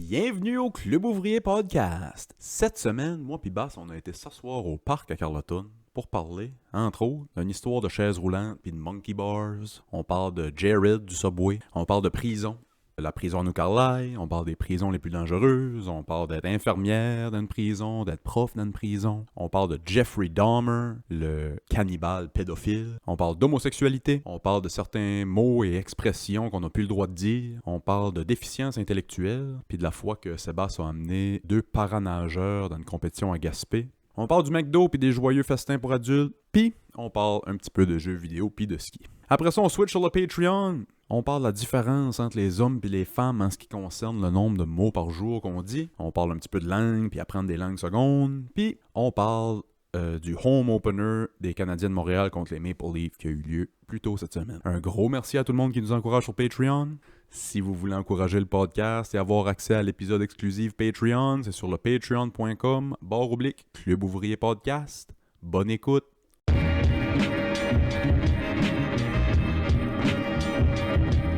Bienvenue au Club Ouvrier Podcast. Cette semaine, moi pis Bass, on a été s'asseoir au parc à Carleton pour parler, entre autres, d'une histoire de chaises roulantes pis de monkey bars. On parle de Jared du Subway. On parle de prison. La prison à New Carlisle, on parle des prisons les plus dangereuses, on parle d'être infirmière dans une prison, d'être prof dans une prison, on parle de Jeffrey Dahmer, le cannibale pédophile, on parle d'homosexualité, on parle de certains mots et expressions qu'on n'a plus le droit de dire, on parle de déficience intellectuelle, puis de la fois que Sébastien a amené 2 paranageurs dans une compétition à Gaspé. On parle du McDo puis des joyeux festins pour adultes, puis on parle un petit peu de jeux vidéo puis de ski. Après ça, on switch sur le Patreon. On parle de la différence entre les hommes et les femmes en ce qui concerne le nombre de mots par jour qu'on dit. On parle un petit peu de langue, puis apprendre des langues secondes. Puis on parle du home opener des Canadiens de Montréal contre les Maple Leafs qui a eu lieu plus tôt cette semaine. Un gros merci à tout le monde qui nous encourage sur Patreon. Si vous voulez encourager le podcast et avoir accès à l'épisode exclusif Patreon, c'est sur le patreon.com/Club Ouvrier Podcast. Bonne écoute!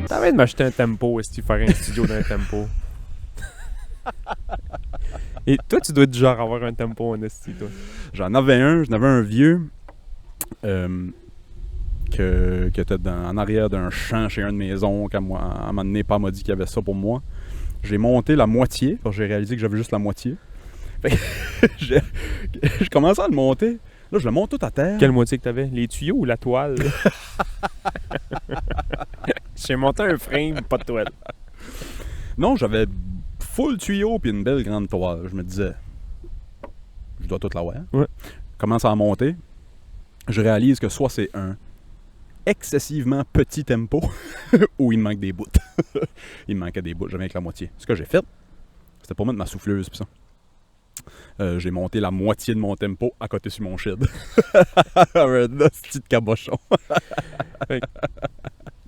T'avais de m'acheter un tempo, est-ce que tu ferais un studio d'un tempo? Et toi, tu dois du genre avoir un tempo en esti, toi. J'en avais un vieux que était en arrière d'un champ chez un de mes oncles. À un moment donné, Père m'a dit qu'il y avait ça pour moi. J'ai monté la moitié, parce que j'ai réalisé que j'avais juste la moitié. Fait que je commençais à le monter. Là, je le monte tout à terre. Quelle moitié que t'avais? Les tuyaux ou la toile? J'ai monté un frame, pas de toile. Non, j'avais full tuyau puis une belle grande toile. Je me disais, je dois tout l'avoir. Ouais. Commence à monter. Je réalise que soit c'est un excessivement petit tempo ou il me manque des bouts. Il me manquait des bouts, j'avais avec la moitié. Ce que j'ai fait, c'était pour mettre ma souffleuse pis ça. J'ai monté la moitié de mon tempo à côté sur mon shed. Un petit cabochon.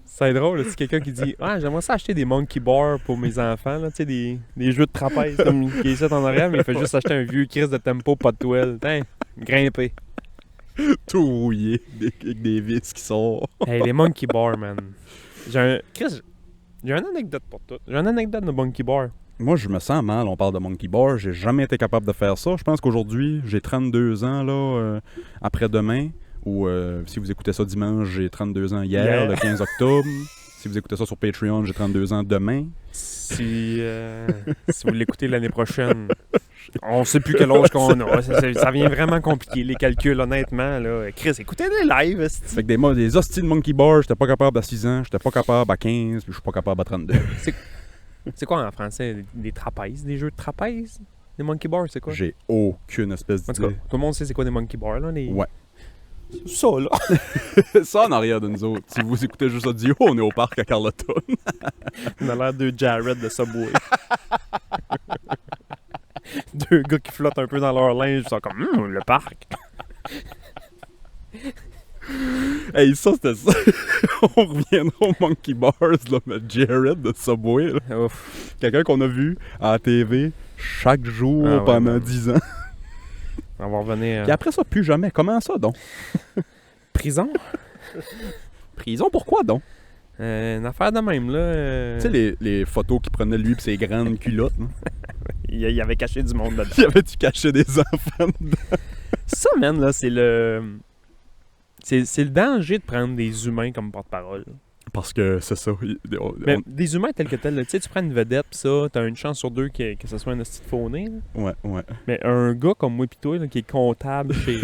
C'est drôle, c'est quelqu'un qui dit « Ah, j'aimerais ça acheter des monkey bars pour mes enfants, là, tu sais, des jeux de trapèze comme qui est ça en arrière, mais il fait juste acheter un vieux crise de tempo, pas de toile. Tain, grimper. » Tout rouillé, avec des vis qui sortent. Hey, les monkey bars, man. J'ai une anecdote pour tout. J'ai une anecdote de monkey bar. Moi, je me sens mal, on parle de monkey bar. J'ai jamais été capable de faire ça. Je pense qu'aujourd'hui, j'ai 32 ans, là, après-demain. Ou si vous écoutez ça dimanche, j'ai 32 ans hier, le 15 octobre. Si vous écoutez ça sur Patreon, j'ai 32 ans demain. Si vous l'écoutez l'année prochaine, on sait plus quel âge qu'on a. Ça vient vraiment compliqué, les calculs, honnêtement. Là. Chris, écoutez les lives. Fait que des hosties de monkey bar, j'étais pas capable à 6 ans, j'étais pas capable à 15, puis je suis pas capable à 32. C'est quoi en français? Des trapèzes? Des jeux de trapèze? Des monkey bars, c'est quoi? J'ai aucune espèce En d'idée. tout cas, tout le monde sait c'est quoi des monkey bars, là? Ouais. Ça, là. Ça en arrière de nous autres. Si vous écoutez juste audio, on est au parc à Carleton. On a l'air de Jared de Subway. 2 gars qui flottent un peu dans leur linge, ils sont comme le parc. Hey, ça, c'était ça. On reviendra au Monkey Bars, là, mais Jared de Subway. Là. Quelqu'un qu'on a vu à la TV chaque jour pendant 10 ans. On va revenir. Et après ça, plus jamais. Comment ça, donc? Prison? Prison, pourquoi, donc? Une affaire de même, là. Tu sais, les photos qu'il prenait lui pis ses grandes culottes. Là. Il avait caché du monde dedans. Il avait-tu caché des enfants dedans? Ça, man, là, c'est le... C'est le danger de prendre des humains comme porte-parole. Parce que c'est ça. Mais des humains tels que tels, tu sais, tu prends une vedette pis ça, t'as une chance sur 2 que ce soit un hostie de faux-né. Ouais. Mais un gars comme moi pis toi, là, qui est comptable chez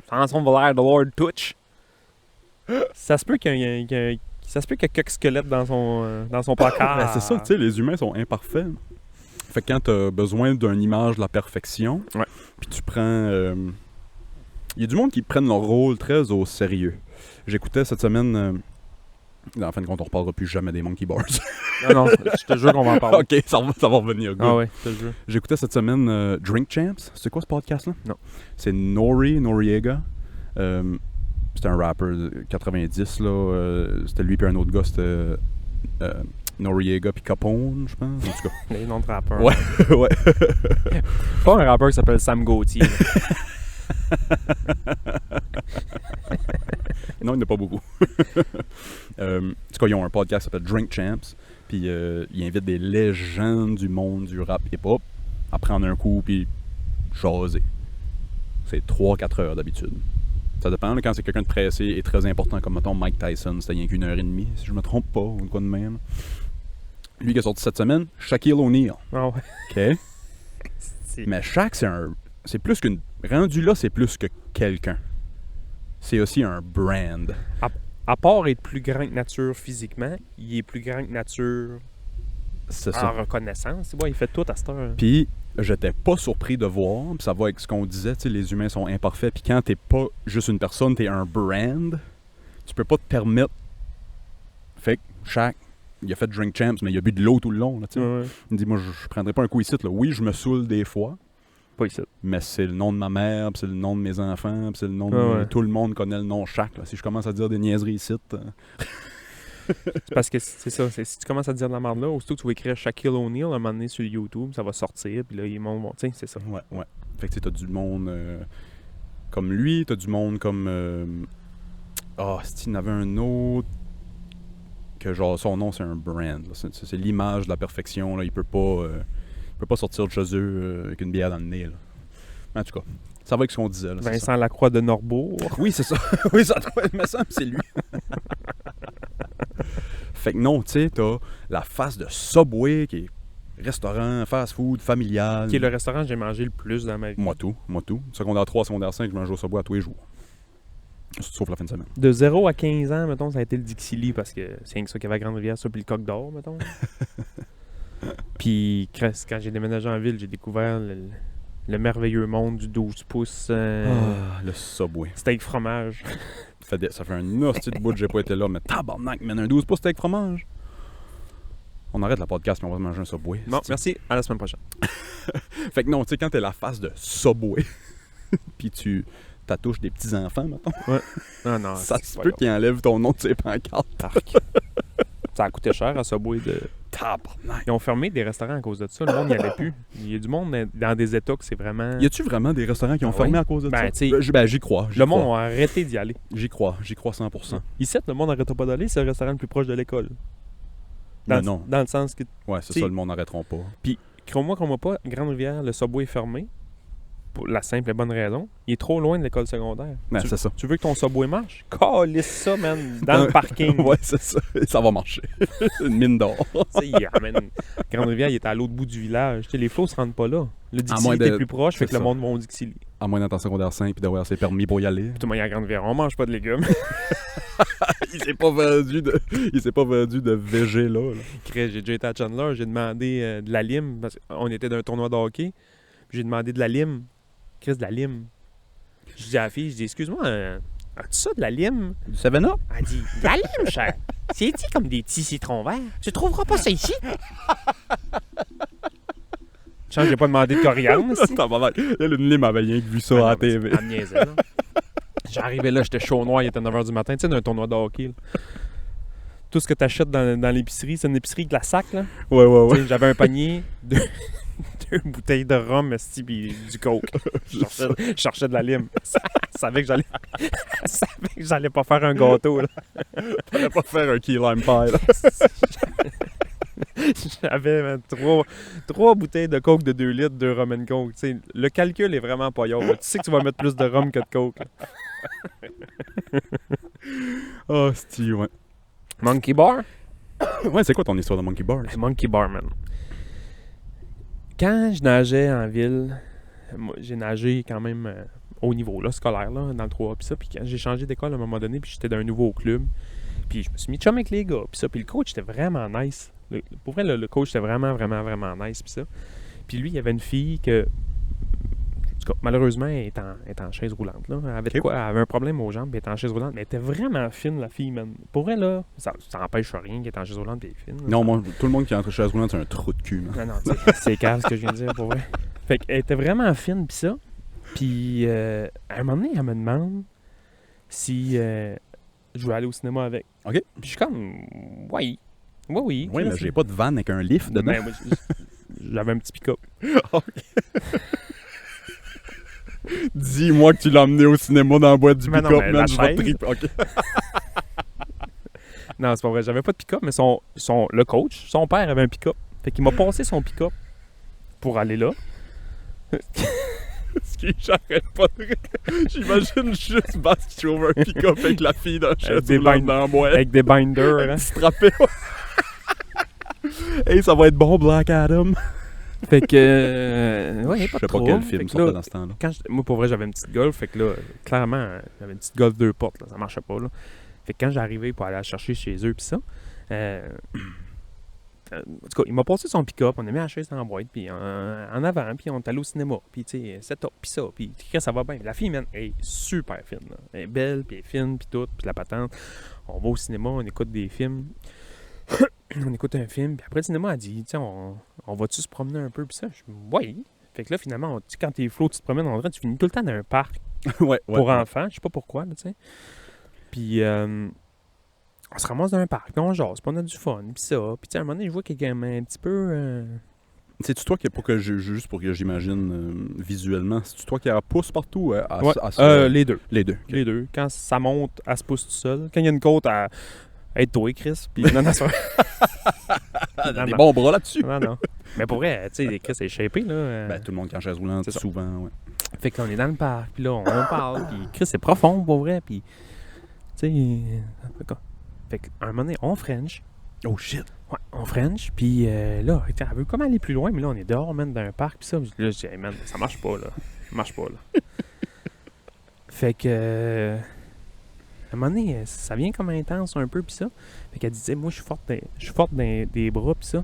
François Valère de Lord Touch, ça se peut qu'il y ait quelques squelettes dans son placard. Ben, c'est ça, tu sais, les humains sont imparfaits. Fait que quand t'as besoin d'une image de la perfection, puis tu prends... Il y a du monde qui prennent leur rôle très au sérieux. J'écoutais cette semaine... en fin de compte, on reparlera plus jamais des monkey bars. Non, je te jure qu'on va en parler. Ok, ça va revenir. Good. Ah ouais, je te jure. J'écoutais cette semaine Drink Champs. C'est quoi ce podcast-là? Non. C'est Noriega. C'était un rapper de 90, là. C'était lui puis un autre gars, c'était Noriega puis Capone, je pense. En tout cas. Les noms de rappeurs. Ouais, ouais. Pas un rappeur qui s'appelle Sam Gauthier. Non, il n'y en a pas beaucoup. En tout cas, ils ont un podcast qui s'appelle Drink Champs. Puis il invite des légendes du monde du rap hip-hop à prendre un coup puis jaser. C'est 3-4 heures d'habitude. Ça dépend, là, quand c'est quelqu'un de pressé et très important, comme mettons Mike Tyson, c'était rien qu'une heure et demie, si je me trompe pas, ou quoi de même. Lui qui est sorti cette semaine, Shaquille O'Neal. Ah ouais. OK? Mais Shaq, c'est plus qu'une... Rendu là, c'est plus que quelqu'un. C'est aussi un brand. À part être plus grand que nature physiquement, il est plus grand que nature C'est en ça. reconnaissance. Ouais, il fait tout à cette heure. Puis, j'étais pas surpris de voir, puis ça va avec ce qu'on disait, tu sais, les humains sont imparfaits, puis quand t'es pas juste une personne, t'es un brand, tu peux pas te permettre... Fait que Shaq, il a fait Drink Champs, mais il a bu de l'eau tout le long, là, tu sais. Ouais. Il me dit, moi, je prendrais pas un coup ici, là. Oui, je me saoule des fois, Pas ici. mais c'est le nom de ma mère, puis c'est le nom de mes enfants, puis c'est le nom de... Ouais. Tout le monde connaît le nom Shaq, là. Si je commence à dire des niaiseries ici... C'est parce que c'est ça. Si tu commences à dire de la merde là, aussitôt que tu vas écrire Shaquille O'Neal à un moment donné sur YouTube, ça va sortir, puis là, ils vont... Tu sais, c'est ça. Ouais. Fait que tu sais, t'as du monde comme lui, t'as du monde comme... il y en avait un autre que genre son nom c'est un brand. Là. C'est l'image de la perfection. Là. Il peut pas sortir de chez eux avec une bière dans le nez. Là. En tout cas, ça va avec ce qu'on disait. Là, c'est ça. Vincent Lacroix de Norbourg. Oui, c'est ça. Oui, ça doit me semble c'est lui. Fait que non, tu sais, t'as la face de Subway qui est restaurant, fast-food, familial. Qui est le restaurant que j'ai mangé le plus dans ma vie. Moi tout. Secondaire 3, secondaire 5, je mange au Subway à tous les jours. Sauf la fin de semaine. De 0 à 15 ans, mettons, ça a été le Dixili parce que c'est rien que ça qu'il y avait à Grande-Rivière, ça, puis le Coq d'Or, mettons. Puis quand j'ai déménagé en ville, j'ai découvert le merveilleux monde du 12 pouces Le Subway. steak fromage. Ça fait un hostie de bout que j'ai pas été là, mais tabarnak, man, un 12 pouces steak fromage. On arrête la podcast et on va manger un Subway. Bon, c'est-tu. merci, à la semaine prochaine. Fait que non, tu sais, quand t'es la face de Subway, puis tu t'attouches des petits-enfants, mettons, Non, ça c'est se pas peut grave. qu'ils enlèvent ton nom de ces pancartes. Ça a coûté cher à Subway de... Tabarnak. Ils ont fermé des restaurants à cause de ça. Le monde n'y allait plus. Il y a du monde dans des états que c'est vraiment... Y a-tu vraiment des restaurants qui ont Ah fermé oui? à cause de Ben, ça? tu sais, J'y crois. Le monde a arrêté d'y aller. J'y crois 100%. Ici, le monde n'arrêtera pas d'aller, c'est le restaurant le plus proche de l'école. Ben non. Dans le sens que, Ouais, c'est t'sais- ça, le monde n'arrêteront pas. crois-moi pas, Grande-Rivière, le Subway est fermé. Pour la simple et bonne raison. Il est trop loin de l'école secondaire. Ben, c'est ça. Tu veux que ton Subway marche? Calisse ça, man, dans le parking. Ouais, c'est ça. Ça va marcher. Une mine d'or. Tu sais, il amène... Grande-Rivière, il est à l'autre bout du village. Tu sais, les flots se rendent pas là. Le Dixili moins était de- plus proche, fait c'est que le ça. monde va au Dixili. À moins d'être en secondaire 5 puis d'avoir ses permis pour y aller. Puis tout le monde est à Grande-Rivière. On mange pas de légumes. Il s'est pas vendu de VG là. J'ai déjà été à Chandler, j'ai demandé de la lime, parce qu'on était d'un tournoi de hockey. Puis j'ai demandé de la lime. Chris, de la lime. Je dis à la fille, je dis, excuse-moi, as-tu ça de la lime? Du 7-Up? Elle dit, de la lime, cher. C'est dit comme des petits citrons verts. Tu trouveras pas ça ici? Chance, j'ai pas demandé de coriandre. ici. Elle, une lime avait rien que vu ça à la TV. Elle me niaisait, là. J'arrivais là, j'étais chaud noir, il était 9h du matin, tu sais, d'un tournoi de hockey. Là. Tout ce que t'achètes dans l'épicerie, c'est une épicerie avec de la sac, là. Ouais. Tu sais, j'avais un panier de 2 bouteilles de rhum, esti, puis du coke. Je cherchais de la lime. Je savais que j'allais pas faire un gâteau, là. Fallait pas faire un key lime pie, là. J'avais 3 bouteilles de coke de 2 litres, 2 rum and coke. Tu sais, le calcul est vraiment pas yard, là. Tu sais que tu vas mettre plus de rhum que de coke, là. Oh, c'est ouais. Monkey Bar? Ouais, c'est quoi ton histoire de Monkey Bar? Le Monkey Bar, man. Quand je nageais en ville, moi, j'ai nagé quand même au niveau là, scolaire, là, dans le 3A, puis ça. Puis quand j'ai changé d'école à un moment donné, puis j'étais dans un nouveau club, puis je me suis mis chum avec les gars, puis ça. Puis le coach était vraiment nice. Pour vrai, le coach était vraiment nice, puis ça. Puis lui, il y avait une fille que, en tout cas, malheureusement, elle est en chaise roulante, là. Elle avait, de quoi, elle avait un problème aux jambes, puis elle était en chaise roulante, mais elle était vraiment fine, la fille, man. Pour vrai, là, ça n'empêche rien qu'elle est en chaise roulante, puis elle est fine. Là. Non, moi, tout le monde qui est entre chaise roulante, c'est un trou de cul, man. Non, c'est calme ce que je viens de dire, pour vrai. Fait qu'elle était vraiment fine, pis ça. Puis, à un moment donné, elle me demande si je veux aller au cinéma avec. OK. Puis je suis comme, oui. Oui, Oui, mais j'ai pas de van avec un lift dedans. Ben, moi, j'avais un petit pick-up. Dis-moi que tu l'as emmené au cinéma dans la boîte du Mais non, pick-up, mais man. la Je vais chaise. triper. OK. Non, c'est pas vrai. J'avais pas de pick-up, mais le coach, son père avait un pick-up. Fait qu'il m'a passé son pick-up pour aller là. J'arrête pas de rire. J'imagine juste Bass qui trouve un pick-up avec la fille dans le Avec des avec des binders. Hein. Strappé. Hey, ça va être bon, Black Adam. Fait que... ouais, pas Je sais trop. pas quel film Fait que sortait là, dans ce temps-là. moi, pour vrai, j'avais une petite Golf. Fait que là, clairement, j'avais une petite Golf 2 portes. Là, ça marchait pas, là. Fait que quand j'arrivais pour aller la chercher chez eux, pis ça... en tout cas, il m'a passé son pick-up, on a mis la chaise dans la boîte, puis en avant, puis on est allé au cinéma, puis tu sais, setup, puis ça, puis ça va bien. La fille, man, elle est super fine, là. Elle est belle, puis elle est fine, puis tout, puis la patente. On va au cinéma, on écoute des films. On écoute un film, puis après le cinéma, elle dit, tiens, on va-tu se promener un peu, puis ça? Je dis, oui. Fait que là, finalement, quand t'es flow, tu te promènes en vrai, tu finis tout le temps dans un parc Ouais, pour enfants, je sais pas pourquoi, tu sais. Puis, on se ramasse dans un parc, puis on jase, puis on a du fun, puis ça. Puis, tu sais, à un moment donné, je vois qu'il y a un petit peu... C'est-tu toi qui juste pour que j'imagine visuellement, c'est-tu toi qui a pousse partout Les deux. Les deux. Les deux. Quand ça monte, elle se pousse tout seul. Quand il y a une côte, elle toi, Chris. Puis, non, ça Des bons bras là-dessus. Non. Mais pour vrai, tu sais, Chris est shapé, là. Ben, tout le monde qui en chaise roulante, c'est souvent, ouais. Fait que là, on est dans le parc, puis là, on parle, puis Chris, c'est profond, pour vrai, puis... Tu sais... Fait qu'à un moment donné, on French. Oh shit! Ouais, on French, puis là, elle veut comme aller plus loin, mais là, on est dehors, man, dans un parc, puis ça. Là, je dis, hey, man, ça marche pas, là. Ça marche pas, là. Fait que... à un moment donné, ça vient comme intense un peu, puis ça. Fait qu'elle disait, moi, je suis forte des bras, puis ça.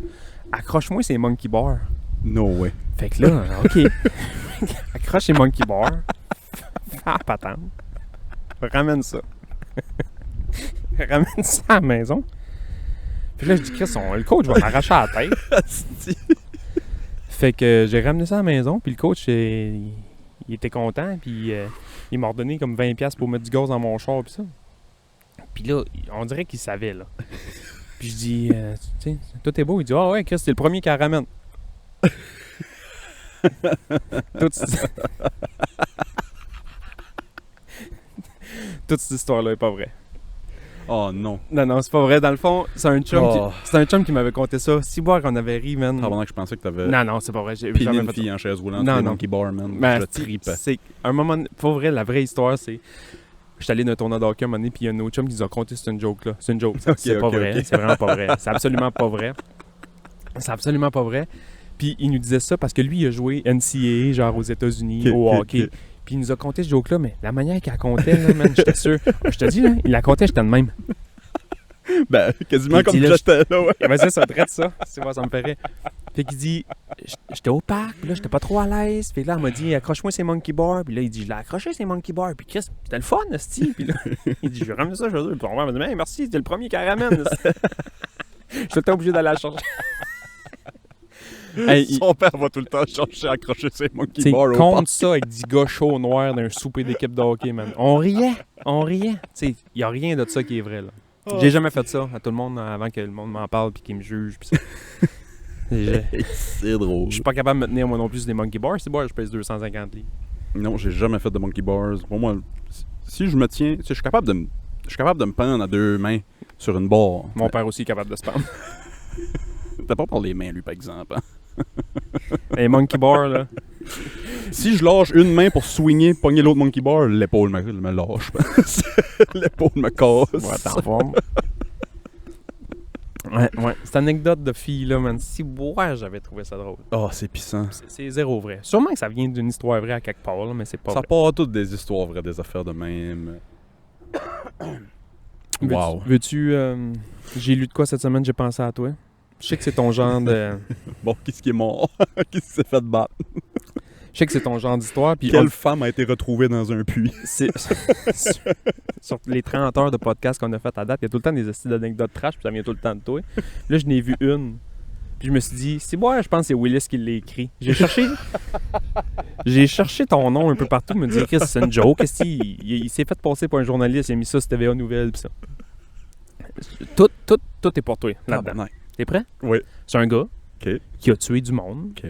Accroche-moi ces monkey bars. No way. Fait que là, OK. Accroche les monkey bars. Fais la patente. Ramène ça. Ramène ça à la maison. Puis là, je dis, Chris, le coach va m'arracher à la tête. Fait que j'ai ramené ça à la maison, puis le coach, il était content, puis il m'a redonné comme 20$ pour mettre du gaz dans mon char, puis ça. Puis là, on dirait qu'il savait, là. Puis je dis, tu sais, tout est beau. Il dit, ah ouais, Chris, c'est le premier qui la ramène. Toute cette histoire-là est pas vraie. Oh non. Non, c'est pas vrai. Dans le fond, c'est un chum qui m'avait conté ça. Si boire qu'on avait ri, man. Ah, pendant que je pensais que t'avais Non, c'est pas vrai. J'ai piné jamais une fait fille ça. en chaise roulante, Non, des non. monkey bar, man. Ben, je tripais. c'est un moment... Pour vrai, la vraie histoire, c'est... J'étais allé dans un tournoi de hockey un moment donné, puis il y a un autre chum qui nous a conté c'est une joke, là. C'est une joke. C'est pas vrai. Ok. C'est vraiment pas vrai. C'est absolument pas vrai. C'est absolument pas vrai. Puis il nous disait ça parce que lui, il a joué NCAA, genre aux États-Unis, au hockey. Puis il nous a conté ce joke-là, mais la manière qu'il la contait, là, man, j'étais sûr. Je te dis, là, il la contait, j'étais de même. Ben, quasiment Puis comme là, j'étais là, ouais. Et ben ça traite ça. C'est vrai, ça me ferait. Fait qu'il dit, j'étais au parc, puis là, j'étais pas trop à l'aise. Puis là, elle m'a dit, accroche-moi ces monkey bars. Puis là, il dit, je l'ai accroché ces monkey bars. Puis Chris, c'était le fun, esti. Puis là, il dit, je vais ramener ça chez eux. Puis on m'a dit, hey, merci, c'était le premier qui la ramène. J'étais obligé d'aller la chercher. Hey, son père va tout le temps chercher à accrocher ses monkey T'sais, bars au compte parc. ça avec 10 gars chauds noirs d'un souper d'équipe de hockey, man. On riait. Il n'y a rien de ça qui est vrai, là. J'ai jamais fait ça à tout le monde avant que le monde m'en parle puis qu'il me juge. Pis ça. C'est drôle. Je suis pas capable de me tenir moi non plus sur des monkey bars. C'est bon, je pèse 250 livres. Non, j'ai jamais fait de monkey bars. Pour moi, si je me tiens, je suis capable de me pendre à deux mains sur une barre. Mon père aussi est capable de se pendre. T'as pas par les mains, lui, par exemple. Hein? Les monkey bars, là. Si je lâche une main pour swinger, pogner l'autre monkey bar, l'épaule me lâche. L'épaule me casse. Ouais, t'es en forme. Ouais. Cette anecdote de fille, là, man. Si ouais, j'avais trouvé ça drôle. Oh, c'est pissant. C'est zéro vrai. Sûrement que ça vient d'une histoire vraie à quelque part, là, mais c'est pas Ça vrai. part toutes des histoires vraies, des affaires de même. Wow. Veux-tu... j'ai lu de quoi cette semaine, j'ai pensé à toi. Je sais que c'est ton genre de... Bon, qu'est-ce qui est mort? Qu'est-ce qui s'est fait battre? Je sais que c'est ton genre d'histoire. Puis Quelle femme a été retrouvée dans un puits? Sur les 30 heures de podcast qu'on a fait à date, il y a tout le temps des astuces d'anecdotes trash, puis ça vient tout le temps de toi. Là, je n'ai vu une. Puis je me suis dit, c'est moi, je pense que c'est Willis qui l'a écrit. J'ai cherché ton nom un peu partout, me dire, Chris, c'est une joke. Il s'est fait passer pour un journaliste, il a mis ça sur TVA Nouvelles, puis ça. Tout est pour toi, là-dedans. T'es prêt? Oui. C'est un gars OK. qui a tué du monde, OK.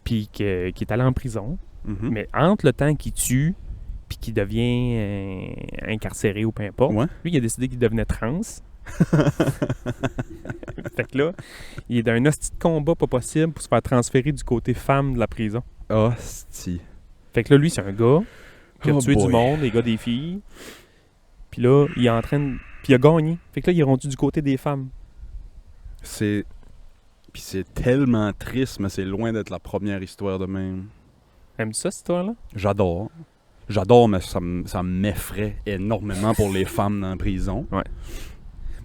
puis qui est allé en prison. Mm-hmm. Mais entre le temps qu'il tue puis qu'il devient incarcéré ou peu importe, Ouais. lui, il a décidé qu'il devenait trans. Fait que là, il est dans un hostie de combat pas possible pour se faire transférer du côté femme de la prison. Hostie. Fait que là, lui, c'est un gars qui a Oh tué boy. du monde, des gars, des filles. Puis là, il est en train de... Puis il a gagné. Fait que là, il est rendu du côté des femmes. C'est... Puis c'est tellement triste, mais c'est loin d'être la première histoire de même. Aimes-tu ça, cette histoire-là? J'adore. J'adore, mais ça m'effraie énormément pour les femmes dans la prison.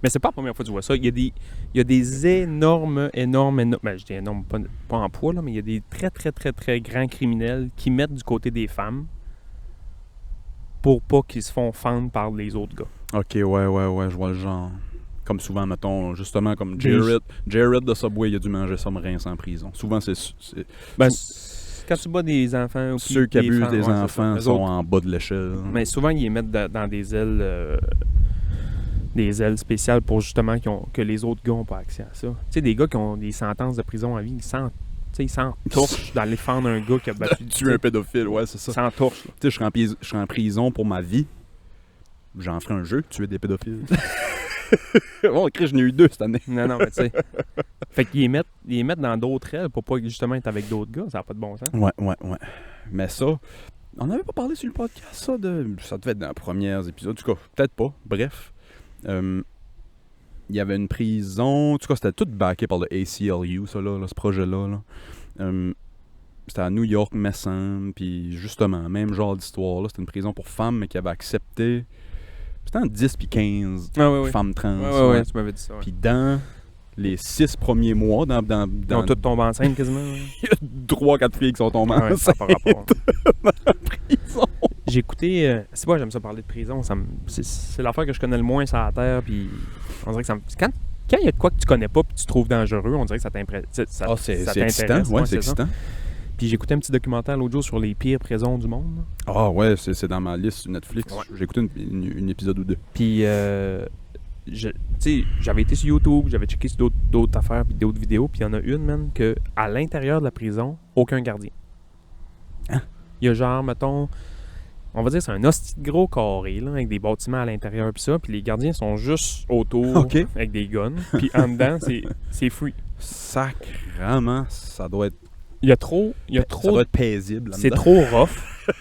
Mais c'est pas la première fois que tu vois ça. Il y a des énormes... Ben, je dis énormes, pas en poids, là, mais il y a des très, très, très, très grands criminels qui mettent du côté des femmes pour pas qu'ils se font fendre par les autres gars. Ok, ouais, je vois le genre. Comme souvent, mettons, justement, comme Des- Jared de Subway, il a dû manger ça me rince en prison. Souvent, c'est Ben, quand tu bats des enfants... ou ceux qui des abusent femmes, des ouais, c'est enfants ça. Eux sont autres, en bas de l'échelle. mais souvent, ils les mettent dans des ailes spéciales pour justement que les autres gars n'ont pas accès à ça. Tu sais, des gars qui ont des sentences de prison à vie, ils s'entorchent d'aller fendre un gars qui a battu Tuer un pédophile, ouais, c'est ça. Ils s'entorchent. là. Tu sais, je serais en prison pour ma vie. J'en ferai un jeu, tuer des pédophiles. Bon, Chris, j'en ai eu 2 cette année. Non, mais tu sais. Fait qu'ils les mettent dans d'autres ailes pour pas justement être avec d'autres gars. Ça n'a pas de bon sens. Ouais. Mais ça, on n'avait pas parlé sur le podcast, ça devait être dans les premiers épisodes. En tout cas, peut-être pas. Bref. Il y avait une prison. En tout cas, c'était tout backé par le ACLU, ça, là, ce projet-là. Là. C'était à New York, me semble. Puis justement, même genre d'histoire. Là, c'était une prison pour femmes, mais qui avait accepté. C'était en 10 puis 15 Ouais. femmes trans. Ouais, tu m'avais dit ça. Ouais. Puis dans les 6 premiers mois, Ils ont toutes tombé enceintes quasiment. il y a 3-4 filles qui sont tombées Ouais, ça enceintes n'a pas rapport. dans la prison. J'ai écouté... c'est pas j'aime ça parler de prison. C'est l'affaire que je connais le moins sur la Terre. Puis on dirait que ça me... Quand il y a de quoi que tu connais pas puis tu trouves dangereux, on dirait que ça t'impressionne. Ah, c'est excitant. Ouais, c'est excitant. Puis j'ai écouté un petit documentaire l'autre jour sur les pires prisons du monde. Ah ouais, c'est dans ma liste sur Netflix. Ouais. J'ai écouté un épisode ou 2. Puis, tu sais, j'avais été sur YouTube, j'avais checké sur d'autres affaires, puis d'autres vidéos, puis il y en a une, man, que à l'intérieur de la prison, aucun gardien. Hein? Il y a genre, mettons, on va dire c'est un hostie de gros carré, là, avec des bâtiments à l'intérieur, puis ça, puis les gardiens sont juste autour, Ok. avec des guns, puis en dedans, c'est free. Sacrement, ça doit être Il y a trop... ça doit être paisible. C'est trop rough.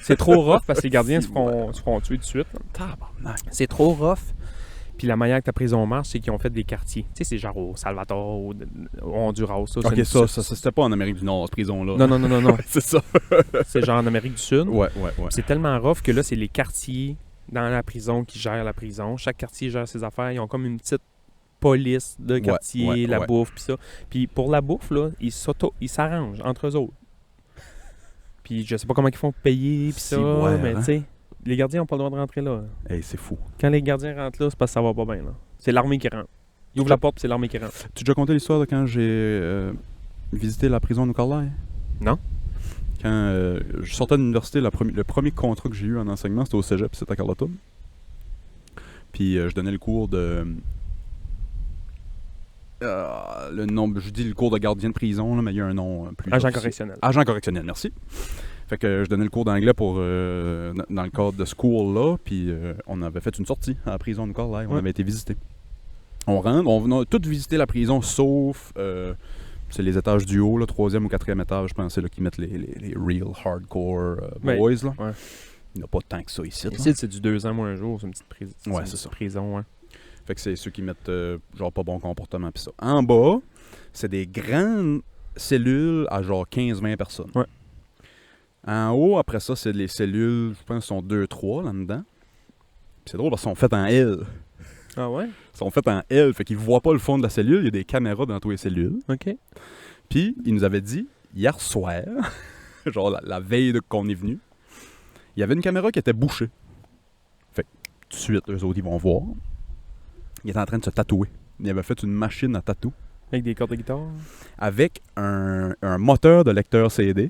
C'est trop rough parce que les gardiens se font tuer tout de suite. là. Tabarnak. C'est trop rough. Puis la manière que la prison marche, c'est qu'ils ont fait des quartiers. Tu sais, c'est genre au Salvador, au Honduras, ça. Ok, ça c'était pas en Amérique du Nord, cette prison-là. Non. C'est ça. C'est genre en Amérique du Sud. Ouais. C'est tellement rough que là, c'est les quartiers dans la prison qui gèrent la prison. Chaque quartier gère ses affaires. Ils ont comme une petite police de quartier, la bouffe, puis ça. Puis pour la bouffe, là, ils s'arrangent entre eux autres. Puis je sais pas comment ils font payer, puis ça, mais tu sais, les gardiens ont pas le droit de rentrer là. Hey, c'est fou. Quand les gardiens rentrent là, c'est parce que ça va pas bien, là. C'est l'armée qui rentre. Ils ouvrent la porte, puis c'est l'armée qui rentre. Tu as déjà conté l'histoire de quand j'ai visité la prison de Carlisle? Non. Quand je sortais de l'université, le premier contrat que j'ai eu en enseignement, c'était au cégep, c'était à Carleton. Puis je donnais le cours de... le nom, je dis le cours de gardien de prison, là, mais il y a un nom plus... Agent officiel. correctionnel. Agent correctionnel, merci. Fait que je donnais le cours d'anglais pour dans le cadre de ce cours-là, puis on avait fait une sortie à la prison de Carlisle, on avait été visiter. On rentre, on a tous visité la prison, sauf... c'est les étages du haut, le 3e ou 4e étage, je pense, c'est là qu'ils mettent les real hardcore boys. Là. Ouais. Il n'y a pas tant que ça ici. là. Ici, c'est du 2 ans moins un jour, c'est une petite prison. Ouais, c'est ça. Prison, ouais. Fait que c'est ceux qui mettent genre pas bon comportement pis ça. En bas, c'est des grandes cellules à genre 15-20 personnes. Ouais. En haut, après ça, c'est les cellules, je pense, sont 2-3 là-dedans. Pis c'est drôle parce qu'ils sont faites en L. Ah ouais? Ils sont faits en L, fait qu'ils voient pas le fond de la cellule, il y a des caméras dans toutes les cellules. OK. Puis, il nous avait dit, hier soir, genre la veille qu'on est venu, il y avait une caméra qui était bouchée. Fait que, tout de suite, eux autres, ils vont voir. Il était en train de se tatouer. Il avait fait une machine à tatou. Avec des cordes de guitare? Avec un moteur de lecteur CD,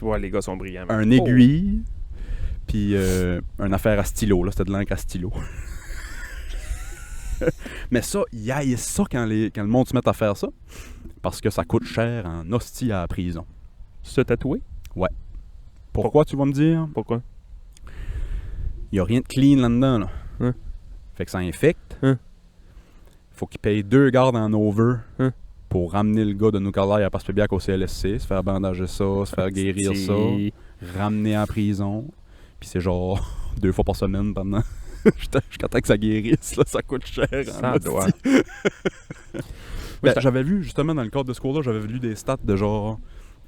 Ouais, les gars sont brillants. un aiguille, puis une affaire à stylo. Là, c'était de l'encre à stylo. Mais ça, il haït ça quand le monde se met à faire ça. Parce que ça coûte cher en hostie à la prison. Se tatouer? Pourquoi, tu vas me dire? Pourquoi? Il n'y a rien de clean là-dedans. Là. Hein? Fait que ça infecte. Hein? faut qu'il paye 2 gardes en over Hein? pour ramener le gars de Nikolai à Passepébiac au CLSC, se faire bandager ça, se faire guérir ça, ramener en prison. Puis c'est genre 2 fois par semaine pendant... jusqu'à temps que ça guérisse, là, ça coûte cher. Ça doit. J'avais vu, justement, dans le cadre de ce cours-là, j'avais lu des stats de genre...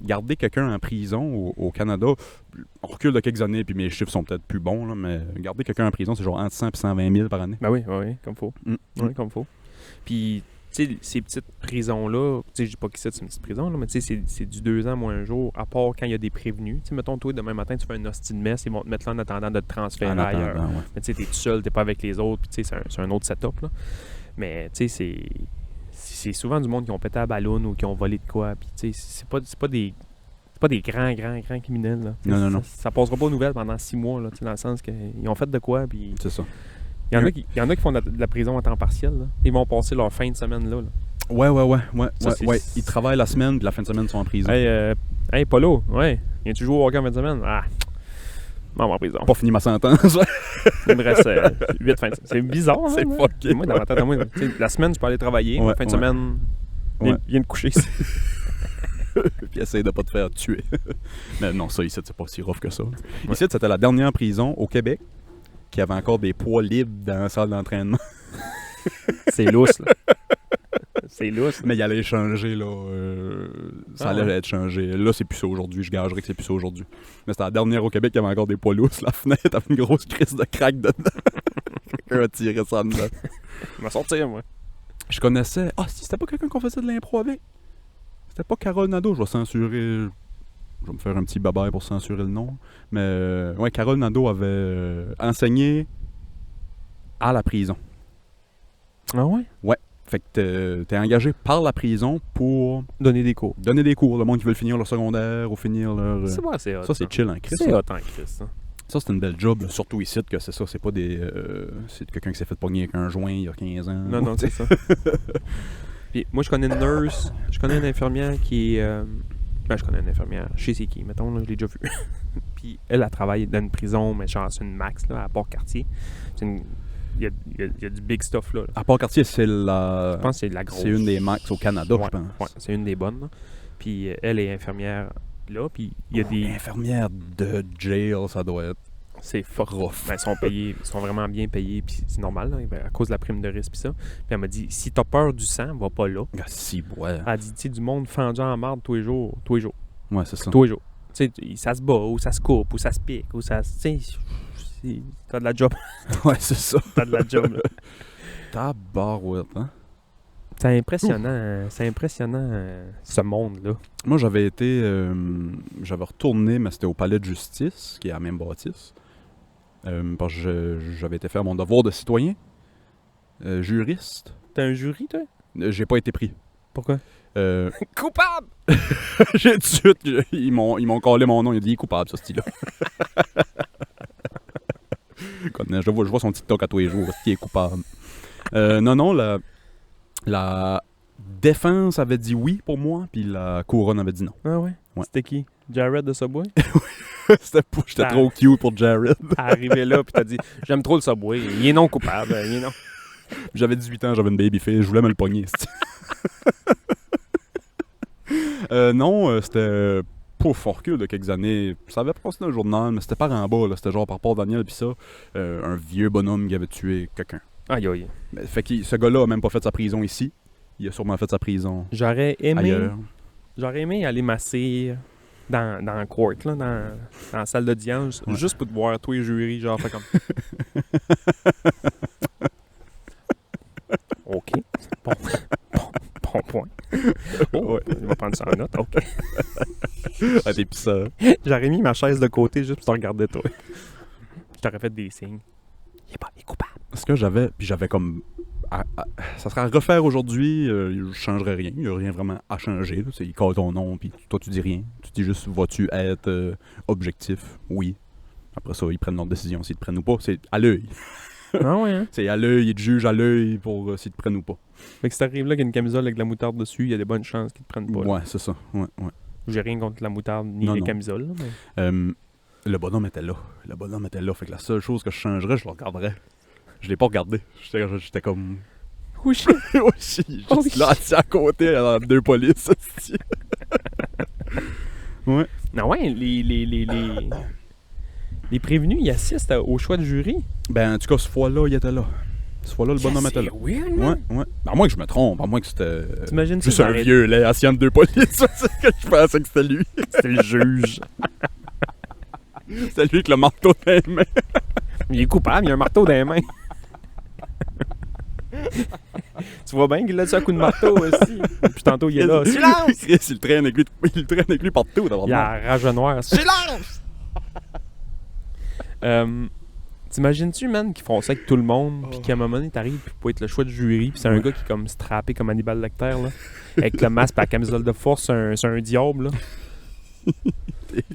Garder quelqu'un en prison au Canada, on recule de quelques années, puis mes chiffres sont peut-être plus bons, là, mais garder quelqu'un en prison, c'est genre entre 100 et 120 000 par année. Ben oui, comme faut. Oui, comme faut. Puis, tu sais, ces petites prisons-là, tu sais, je dis pas que c'est une petite prison, là, mais tu sais, c'est du 2 ans moins un jour, à part quand il y a des prévenus. Tu sais, mettons, toi, demain matin, tu fais un hostie de messe, ils vont te mettre là en attendant de te transférer ailleurs. Ouais. Mais tu sais, t'es tout seul, t'es pas avec les autres, puis tu sais, c'est un autre setup, là. Mais, tu sais, c'est souvent du monde qui ont pété à ballon ou qui ont volé de quoi, puis tu sais, c'est pas des grands criminels, là. Non. Ça passera pas aux nouvelles pendant 6 mois, là, tu sais, dans le sens qu'ils ont fait de quoi, puis... C'est ça. Il y en a qui font de la prison à temps partiel, là. Ils vont passer leur fin de semaine là. Ouais. Ça, Ils travaillent la semaine, puis la fin de semaine, ils sont en prison. Hey, Polo, ouais. Viens-tu jouer au hockey en fin de semaine? Ah, m'en va en prison. Pas fini ma sentence. Il me reste 8 fins de semaine. C'est bizarre, hein? C'est fucké. Moi, dans ma tête, moi, la semaine, je peux aller travailler. Ouais, La fin de semaine, viens te coucher ici. Puis essaye de pas te faire tuer. Mais non, ça, ici, c'est pas si rough que ça. Ici, c'était la dernière prison au Québec qui avait encore des poids libres dans la salle d'entraînement. C'est lousse, là. C'est lousse. Mais il allait changer, là. Ça allait être changé. Là, c'est plus ça aujourd'hui. Je gagerais que c'est plus ça aujourd'hui. Mais c'était la dernière au Québec qui avait encore des poids lousses. La fenêtre avait une grosse crise de crack dedans. Quelqu'un a tiré ça dedans. Je vais sortir, moi. Je connaissais... Ah, si, c'était pas quelqu'un qu'on faisait de l'impro avec. C'était pas Carole Nadeau. Je vais censurer... Je vais me faire un petit babaille pour censurer le nom. Mais, ouais, Carole Nadeau avait enseigné à la prison. Ah ouais? Ouais. Fait que t'es engagé par la prison pour donner des cours. Donner des cours. Le monde qui veut finir leur secondaire ou finir leur... C'est hot. Ça, c'est chill en Christ. C'est hot en Christ. Ça, c'est une belle job. Surtout ici, que c'est ça. C'est pas des... c'est quelqu'un qui s'est fait pogner avec un joint il y a 15 ans. Non, c'est ça. Puis moi, je connais une nurse. Je connais une infirmière qui est... je connais une infirmière. Je sais c'est qui, mettons, là, je l'ai déjà vue. Puis elle travaille dans une prison, mais genre c'est une max, là, à Port-Cartier. Il y a du big stuff là. À Port-Cartier, c'est la... Je pense que c'est la grosse. C'est une des max au Canada, je pense. Ouais, c'est une des bonnes. Là. Puis elle est infirmière là, puis il y a des... Infirmières de jail, ça doit être... C'est fuck rough. Ben, ils sont vraiment bien payés, puis c'est normal, là, à cause de la prime de risque, puis ça. Puis elle m'a dit, si t'as peur du sang, va pas là. Ah, si, ouais. Elle dit, tu sais, du monde fendu en marde tous les jours. Ouais, c'est ça. Tous les jours. Tu sais, ça se bat, ou ça se coupe, ou ça se pique, ou ça... Tu sais, t'as de la job. Ouais, c'est ça. T'as de la job, là. Tabarouette, hein? C'est impressionnant, ce monde-là. Moi, j'avais retourné, mais c'était au palais de justice, qui est à la même bâtisse. Parce que j'avais été faire mon devoir de citoyen, juriste. T'as un jury, toi? J'ai pas été pris. Pourquoi? Coupable! J'ai tout de suite, ils m'ont collé mon nom, ils ont dit il est coupable, ce style-là. Je vois son TikTok à tous les jours, il est coupable. Non, la défense avait dit oui pour moi, puis la couronne avait dit non. Ah ouais? C'était qui? Jared de Subway? J'étais trop cute pour Jared. Arrivé là, puis t'as dit j'aime trop le Subway, il est non coupable, il est non. J'avais 18 ans, j'avais une baby-fille, je voulais me le pogner. Non, c'était... Pouf, on recule de quelques années. Ça avait passé dans le journal, mais c'était par en bas, là. C'était genre par Port Daniel, puis ça, un vieux bonhomme qui avait tué quelqu'un. Aïe. Fait que ce gars-là a même pas fait sa prison ici. Il a sûrement fait sa prison J'aurais aimé aller masser dans la court, là, dans la salle d'audience, juste pour te voir, toi et jury, genre, fait comme... OK. Bon point. Oh, il va prendre ça en note, OK. Ah, t'es pis ça. J'aurais mis ma chaise de côté juste pour te regarder, toi. Je t'aurais fait des signes. Il est coupable. Parce que j'avais comme... ça serait à refaire aujourd'hui, je changerais rien. Il n'y a rien vraiment à changer. Là. Il colle ton nom, puis toi, tu dis rien. Tu dis juste, vas-tu être objectif? Oui. Après ça, ils prennent leur décision s'ils te prennent ou pas. C'est à l'œil. Ah ouais, hein? C'est à l'œil, ils te jugent à l'œil pour s'ils te prennent ou pas. Fait que si t'arrives là qu'il y a une camisole avec de la moutarde dessus, il y a des bonnes chances qu'ils te prennent pas. Ouais, c'est ça. Ouais. J'ai rien contre la moutarde ni les camisoles. Là, mais... le bonhomme était là. Fait que la seule chose que je changerais, je le regarderais. Je l'ai pas regardé. J'étais comme... Oh shit! Oui, juste là, assis à côté, dans deux polices. Ouais. Non, ouais, les prévenus, ils assistent au choix du jury. Ben, en tout cas, ce fois-là, il était là. Ce fois-là, le bonhomme était là. C'est weird, Ouais, man. ouais. À moins que je me trompe, à moins que c'était T'imagines juste ça, un vieux, là, assis entre deux polices. C'est que je pensais que c'était lui. C'était le juge. C'était lui avec le marteau dans les mains. Il est coupable, il a un marteau dans les mains. Tu vois bien qu'il a ça à coup de marteau aussi. Puis tantôt, il est là. Silence! Chris, il traîne avec lui partout. Il a la rage noire. Silence! T'imagines-tu, man, qu'ils font ça avec tout le monde, puis qu'à un moment donné, t'arrives, puis pour être le choix du jury, puis c'est un gars qui est comme strappé comme Hannibal Lecter, là, avec le masque et la camisole de force, c'est un diable, là.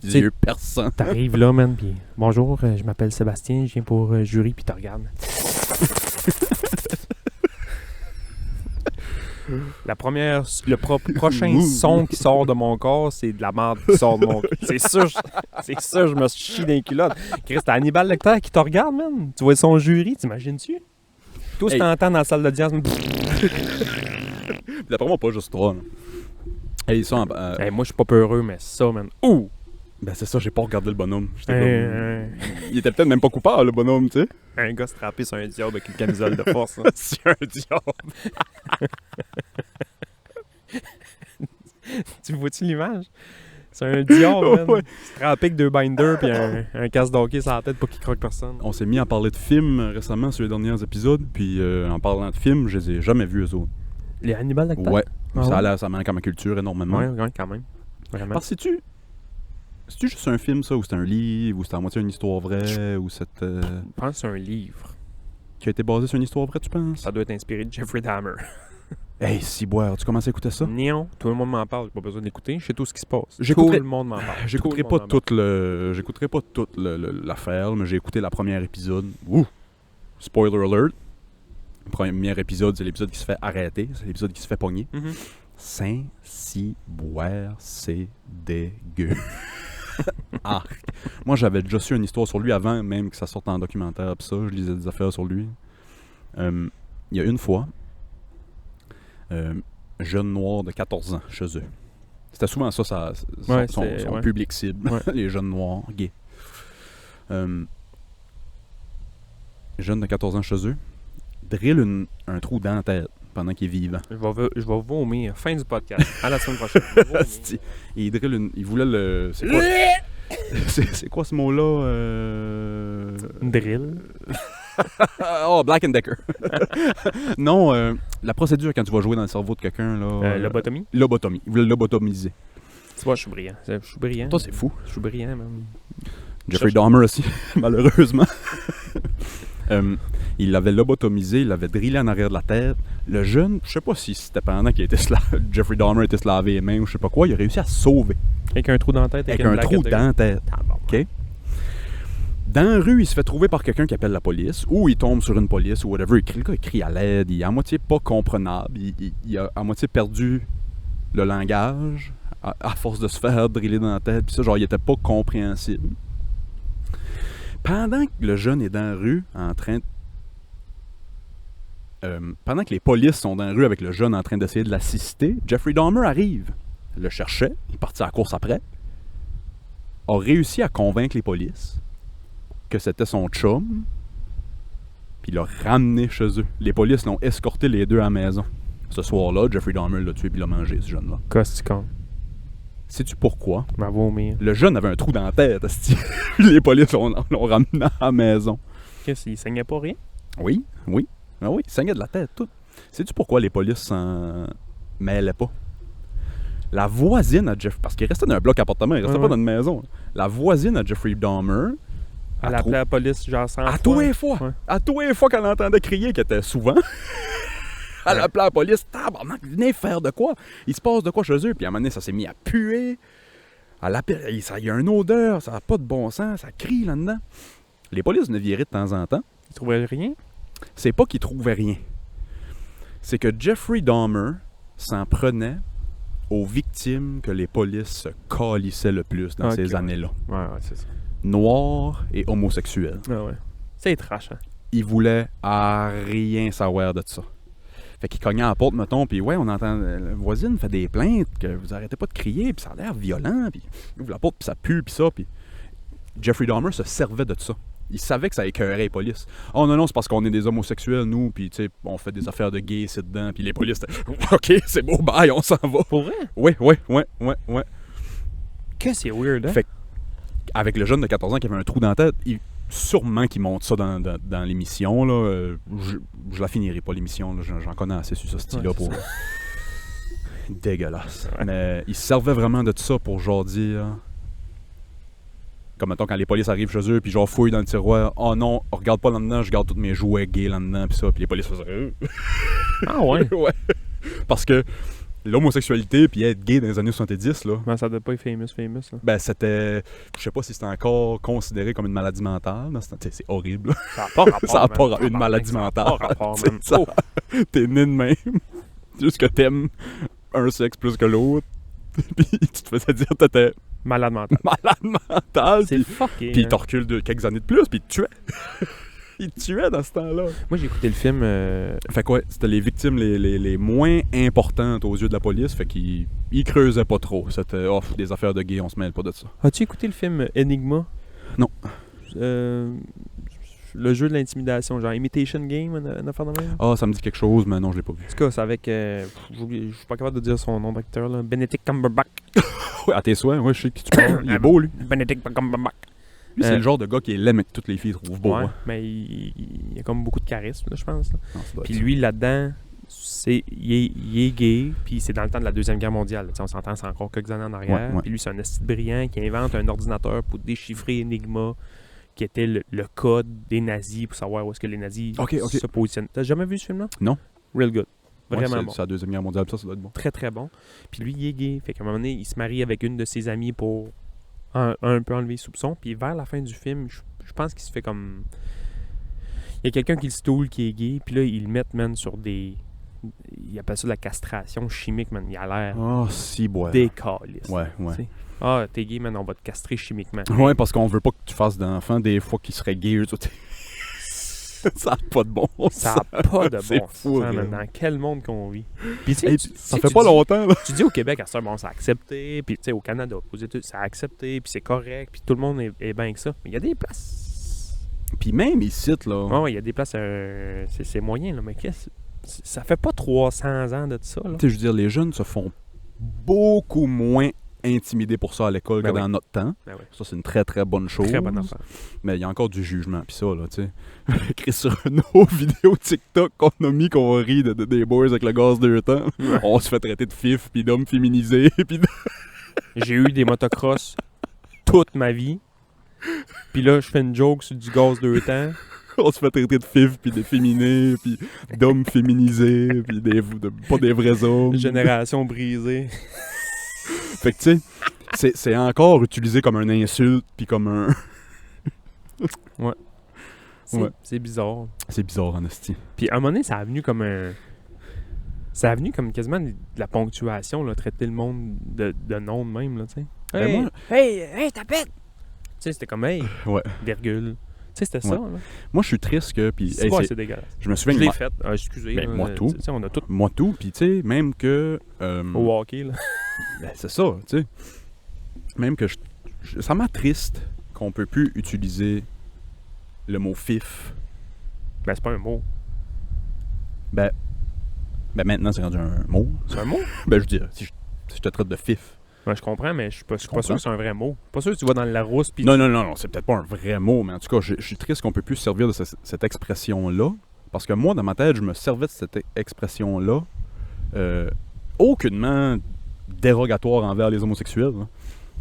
Les yeux perçants. T'arrives là, man, puis bonjour, je m'appelle Sébastien, je viens pour jury, puis tu regardes. Prochain son qui sort de mon corps, c'est de la merde qui sort de mon corps. C'est ça, je me chie dans les culottes. Chris, t'as Hannibal Lecter qui te regarde, man. Tu vois son jury, t'imagines-tu? Tout ce que t'entends dans la salle d'audience. D'après moi, pas juste toi. Hey, ça, Moi, je suis pas peureux, mais ça, man. Ouh! Ben, c'est ça, j'ai pas regardé le bonhomme. Il était peut-être même pas coupable, le bonhomme, tu sais. Un gars strappé sur un diable avec une camisole de force. Hein. C'est un diable. Tu vois-tu l'image? C'est un diable, man. Strappé avec deux binders puis un casse d'hockey sur la tête pour qu'il croque personne. On s'est mis à parler de films récemment sur les derniers épisodes, puis en parlant de films, je les ai jamais vus, eux autres. Les Hannibal Lecter? Ouais. Ah, Ça manque à ma culture énormément. Ouais, quand même. Vraiment. Parce que c'est-tu juste un film, ça, ou c'est un livre, ou c'est à moitié une histoire vraie, ou c'est... Je pense que c'est un livre. Qui a été basé sur une histoire vraie, tu penses? Ça doit être inspiré de Jeffrey Dahmer. Hey, ciboire, tu commences à écouter ça? Non, tout le monde m'en parle, j'ai pas besoin d'écouter, je sais tout ce qui se passe. J'écouterai- Tout le monde m'en parle. J'écouterai pas toute l'affaire, mais j'ai écouté la première épisode. Ouh! Spoiler alert. Le premier épisode, c'est l'épisode qui se fait arrêter. C'est l'épisode qui se fait pogner. Saint-Ciboire, c'est dégueu. Arc. Moi, j'avais déjà su une histoire sur lui avant même que ça sorte en documentaire. Pis ça, je lisais des affaires sur lui. Il y a une fois, jeune noir de 14 ans chez eux. C'était souvent ça, son public cible, les jeunes noirs gays. Jeune de 14 ans chez eux, drille un trou dans la tête pendant qu'il est vivant. Je vais vomir. Fin du podcast. À la semaine prochaine. Il drille il voulait le... C'est quoi? c'est quoi ce mot-là? Drill. Oh, Black and Decker. Non, la procédure quand tu vas jouer dans le cerveau de quelqu'un, là... Lobotomie? Lobotomie. Il voulait le lobotomiser. Tu vois, je suis brillant. Toi, c'est fou. Je suis brillant, même. Jeffrey Dahmer aussi, malheureusement. Il l'avait lobotomisé, il l'avait drillé en arrière de la tête. Le jeune, je sais pas si c'était pendant qu'il était Jeffrey Dahmer était se laver les mains ou je sais pas quoi, il a réussi à se sauver. Avec un trou dans la tête. Avec un trou dans la tête. OK? Dans la rue, il se fait trouver par quelqu'un qui appelle la police, ou il tombe sur une police, ou whatever. Le gars, il crie à l'aide, il est à moitié pas comprenable, il a à moitié perdu le langage, à force de se faire driller dans la tête, puis ça, genre, il était pas compréhensible. Pendant que le jeune est dans la rue, pendant que les polices sont dans la rue avec le jeune en train d'essayer de l'assister, Jeffrey Dahmer arrive, le cherchait, il est parti à la course après, a réussi à convaincre les polices que c'était son chum, puis il l'a ramené chez eux. Les polices l'ont escorté les deux à la maison. Ce soir-là, Jeffrey Dahmer l'a tué puis l'a mangé, ce jeune-là. Costicon. Sais-tu pourquoi? Ma vomir. Le jeune avait un trou dans la tête, les polices l'ont ramené à la maison. Qu'est-ce qu'il saignait pas rien? Oui. Ah oui, il saignait de la tête, tout. Sais-tu pourquoi les polices s'en mêlaient pas? La voisine à Jeffrey... Parce qu'il restait dans un bloc appartement, il restait pas dans une maison. La voisine à Jeffrey Dahmer... Elle appelait la police genre 100 fois. À tous les fois. Ouais. À tous les fois qu'elle entendait crier, qu'elle était souvent... Elle appelait la police. Tabarnak, venez faire de quoi? Il se passe de quoi chez eux? Puis à un moment donné, ça s'est mis à puer. Elle appelle... Il y a une odeur, ça n'a pas de bon sens, ça crie là-dedans. Les polices venaient virer de temps en temps. Ils trouvaient rien? C'est pas qu'ils trouvaient rien. C'est que Jeffrey Dahmer s'en prenait aux victimes que les polices se calissaient le plus dans ces années-là. Ouais, c'est ça. Noirs et homosexuels. Ah ouais. C'est trash, hein? Il voulait à rien savoir de ça. Fait qu'il cognait à la porte, mettons, puis ouais, on entend la voisine fait des plaintes, que vous arrêtez pas de crier, puis ça a l'air violent, puis il ouvre la porte, puis ça pue, puis ça, puis Jeffrey Dahmer se servait de ça. Il savait que ça écœurait les polices. Oh non, c'est parce qu'on est des homosexuels, nous, puis tu sais, on fait des affaires de gays ici dedans, puis les polices, OK, c'est beau, bye, on s'en va. Pour vrai? Ouais. Que c'est weird, hein? Fait avec le jeune de 14 ans qui avait un trou dans la tête, sûrement qu'il monte ça dans l'émission, là. Je la finirai pas, l'émission, là. J'en connais assez sur ce style-là pour... Dégueulasse. Ouais. Mais il se servait vraiment de tout ça pour genre dire... Comme mettons quand les polices arrivent chez eux, puis genre fouillent dans le tiroir. Oh non, regarde pas là-dedans, je garde tous mes jouets gays là-dedans, puis ça. Puis les polices faisaient. Ah ouais? Ouais. Parce que l'homosexualité, puis être gay dans les années 70, là. Ben, ça doit pas être famous, là. Ben c'était. Je sais pas si c'était encore considéré comme une maladie mentale. C'est horrible. Ça n'a pas rapport. Ça n'a pas une maladie mentale. Ça n'a pas rapport, même. Ça, t'es né de même. Juste que t'aimes un sexe plus que l'autre. Puis tu te faisais dire que t'étais. Malade mental. Malade mental. C'est fucké. Puis il te recule de quelques années de plus, puis il te tuait. Il te tuait dans ce temps-là. Moi, j'ai écouté le film... Fait que ouais, c'était les victimes les moins importantes aux yeux de la police, fait qu'ils creusaient pas trop. C'était, des affaires de gays, on se mêle pas de ça. As-tu écouté le film Enigma? Non. Le jeu de l'intimidation, genre Imitation Game, une affaire de même? Ah, ça me dit quelque chose, mais non, je l'ai pas vu. En tout cas, c'est avec... je suis pas capable de dire son nom d'acteur, là. Benedict Cumberbatch. Ouais, à tes souhaits, ouais, je sais qui tu parles. Il est beau, lui. Benedict Cumberbatch. Lui, c'est le genre de gars qui est laid, mais que toutes les filles trouvent beau. Ouais, hein. mais il a comme beaucoup de charisme, là, je pense. Là. Non, puis lui, là-dedans, il est gay, puis c'est dans le temps de la Deuxième Guerre mondiale. Là, on s'entend, c'est encore quelques années en arrière. Ouais. Puis lui, c'est un esti brillant qui invente un ordinateur pour déchiffrer Enigma, qui était le code des nazis pour savoir où est-ce que les nazis se positionnent. T'as jamais vu ce film-là? Non. Real good. Vraiment bon. C'est la Deuxième Guerre mondiale, ça doit être bon. Très, très bon. Puis lui, il est gay. Fait qu'à un moment donné, il se marie avec une de ses amies pour un peu enlever les soupçons. Puis vers la fin du film, je pense qu'il se fait comme... Il y a quelqu'un qui le stoule qui est gay. Puis là, ils le mettent, man, sur des... Il appelle ça de la castration chimique, man. Il a l'air... Oh, si, bois. Décaliste. Ouais. T'sais. Ah, t'es gay, man, on va te castrer chimiquement. Ouais, parce qu'on veut pas que tu fasses d'enfants des fois qui seraient gays. Ça n'a pas de bon sens. Ça n'a pas de bon c'est fou, sens, man. Dans quel monde qu'on vit. Puis, ça fait pas longtemps, là. Tu dis au Québec, à ça, bon, ça a accepté. Puis, tu sais, au Canada, aux États-Unis, ça a accepté. Puis, c'est correct. Puis, tout le monde est bien que ça. Mais il y a des places. Puis, même ici, là. Ouais, il y a des places. C'est moyen, là. Mais ça fait pas 300 ans de ça, là. Tu sais, je veux dire, les jeunes se font beaucoup moins intimider pour ça à l'école que dans notre temps. Ben oui. Ça, c'est une très, très bonne chose. Très bonne affaire. Mais il y a encore du jugement. Puis ça, là, tu sais. Écrit sur nos vidéos TikTok qu'on a mis, qu'on rit des boys avec le gaz de temps. Ouais. On se fait traiter de fif, puis d'hommes féminisés. Puis J'ai eu des motocross toute ma vie. Puis là, je fais une joke sur du gaz de temps. On se fait traiter de fif, puis d'efféminés, puis d'hommes féminisés, puis pas des vrais hommes. Génération brisée. Fait que tu sais, c'est encore utilisé comme une insulte, puis comme un... Ouais. C'est bizarre. C'est bizarre, en esti. Puis à un moment donné, ça a venu comme un... Ça a venu comme quasiment de la ponctuation, là, traiter le monde de nom de même, là, tu sais. Hey, hey, tapette! Tu sais, c'était comme, hey, virgule. Tu sais, c'était ça, là. Moi, je suis triste que... Puis, c'est dégueulasse. Je me souviens je l'ai fait. Excusez. Ben, moi, tout. Tu sais, on a tout. Moi, tout. Puis, tu sais, même que... Au hockey, là. Ben, c'est ça, tu sais. Même que ça m'attriste qu'on peut plus utiliser le mot fif. Ben, c'est pas un mot. Ben maintenant, c'est rendu un mot. C'est un mot? Ben, je veux dire, si je te traite de fif. Ben, je comprends, mais je suis pas sûr que c'est un vrai mot. Pas sûr que tu vas dans le Larousse pis... Non, c'est peut-être pas un vrai mot, mais en tout cas, je suis triste qu'on peut plus se servir de cette expression-là. Parce que moi, dans ma tête, je me servais de cette expression-là aucunement dérogatoire envers les homosexuels. Là.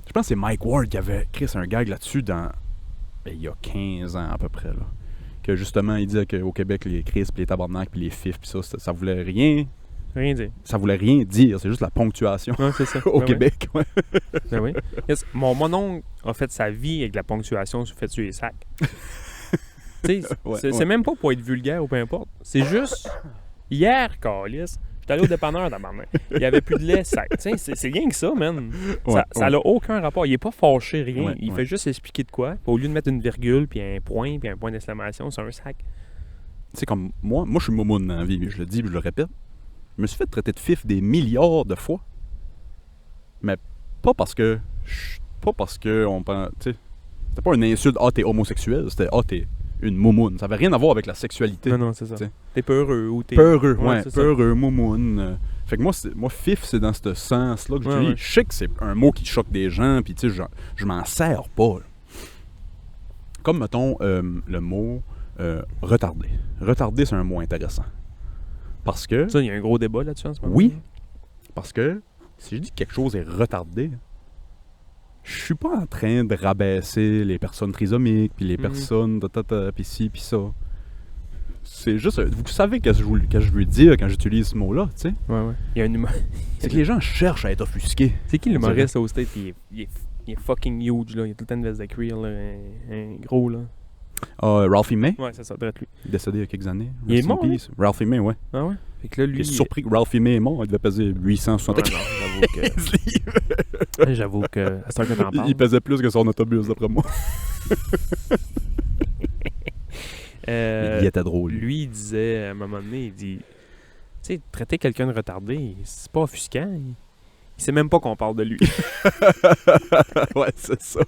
Je pense que c'est Mike Ward qui avait créé un gag là-dessus il y a 15 ans à peu près. Là. Que justement, il disait qu'au Québec, les crisps, les tabarnak, puis les fifs, puis ça voulait rien... Rien dire. Ça voulait rien dire, c'est juste la ponctuation c'est ça. au Québec. Oui. Ben oui. Yes. Mon oncle a fait sa vie avec la ponctuation fait sur les sacs. C'est même pas pour être vulgaire ou peu importe. C'est juste, hier, câlisse, j'étais allé au dépanneur d'abord. Il y avait plus de lait sec. C'est rien que ça, man. Ça n'a aucun rapport. Il est pas fâché, rien. Il fait juste expliquer de quoi. Au lieu de mettre une virgule, puis un point d'exclamation, c'est un sac. Tu sais, comme moi je suis moumoune dans la vie, je le dis, je le répète. Je me suis fait traiter de fif des milliards de fois. Mais pas parce que... on pense... Tu sais, c'était pas une insulte, « Ah, t'es homosexuel », c'était « Ah, t'es une moumoune ». Ça avait rien à voir avec la sexualité. Non, c'est ça. T'sais. T'es pas heureux ou t'es... Peureux, ouais, c'est ça. peureux, moumoune. Fait que moi, fif, c'est dans ce sens-là que j'utilise. Ouais. Je sais que c'est un mot qui choque des gens, puis tu sais, je m'en sers pas. Là. Comme, mettons, le mot retardé. Retardé, c'est un mot intéressant. Parce que... Ça, il y a un gros débat là-dessus en ce moment. Oui, parce que si je dis que quelque chose est retardé, je suis pas en train de rabaisser les personnes trisomiques, puis les personnes, puis ci, puis ça. C'est juste... Vous savez ce que je veux dire quand j'utilise ce mot-là, tu sais. Ouais. Il y a un humoriste. C'est que les gens cherchent à être offusqués. C'est qui l'humoriste au State? Il est fucking huge, là. Il a tout le temps une veste de cuir, là. Un gros, là. Ralphie May, Ouais, c'est ça, doit être lui. décédé il y a quelques années. Il est Rest in mort, peace. Ralphie May, ouais. Ah ouais? Fait que là, lui... J'ai surpris que Ralphie May est mort. Il devait peser 875 livres. J'avoue que... C'est ça que t'en parles. Il pesait plus que son autobus, d'après moi. Il était drôle. Lui, il disait, à un moment donné, il dit... Tu sais, traiter quelqu'un de retardé, c'est pas offusquant. Il sait même pas qu'on parle de lui. Ouais, c'est ça.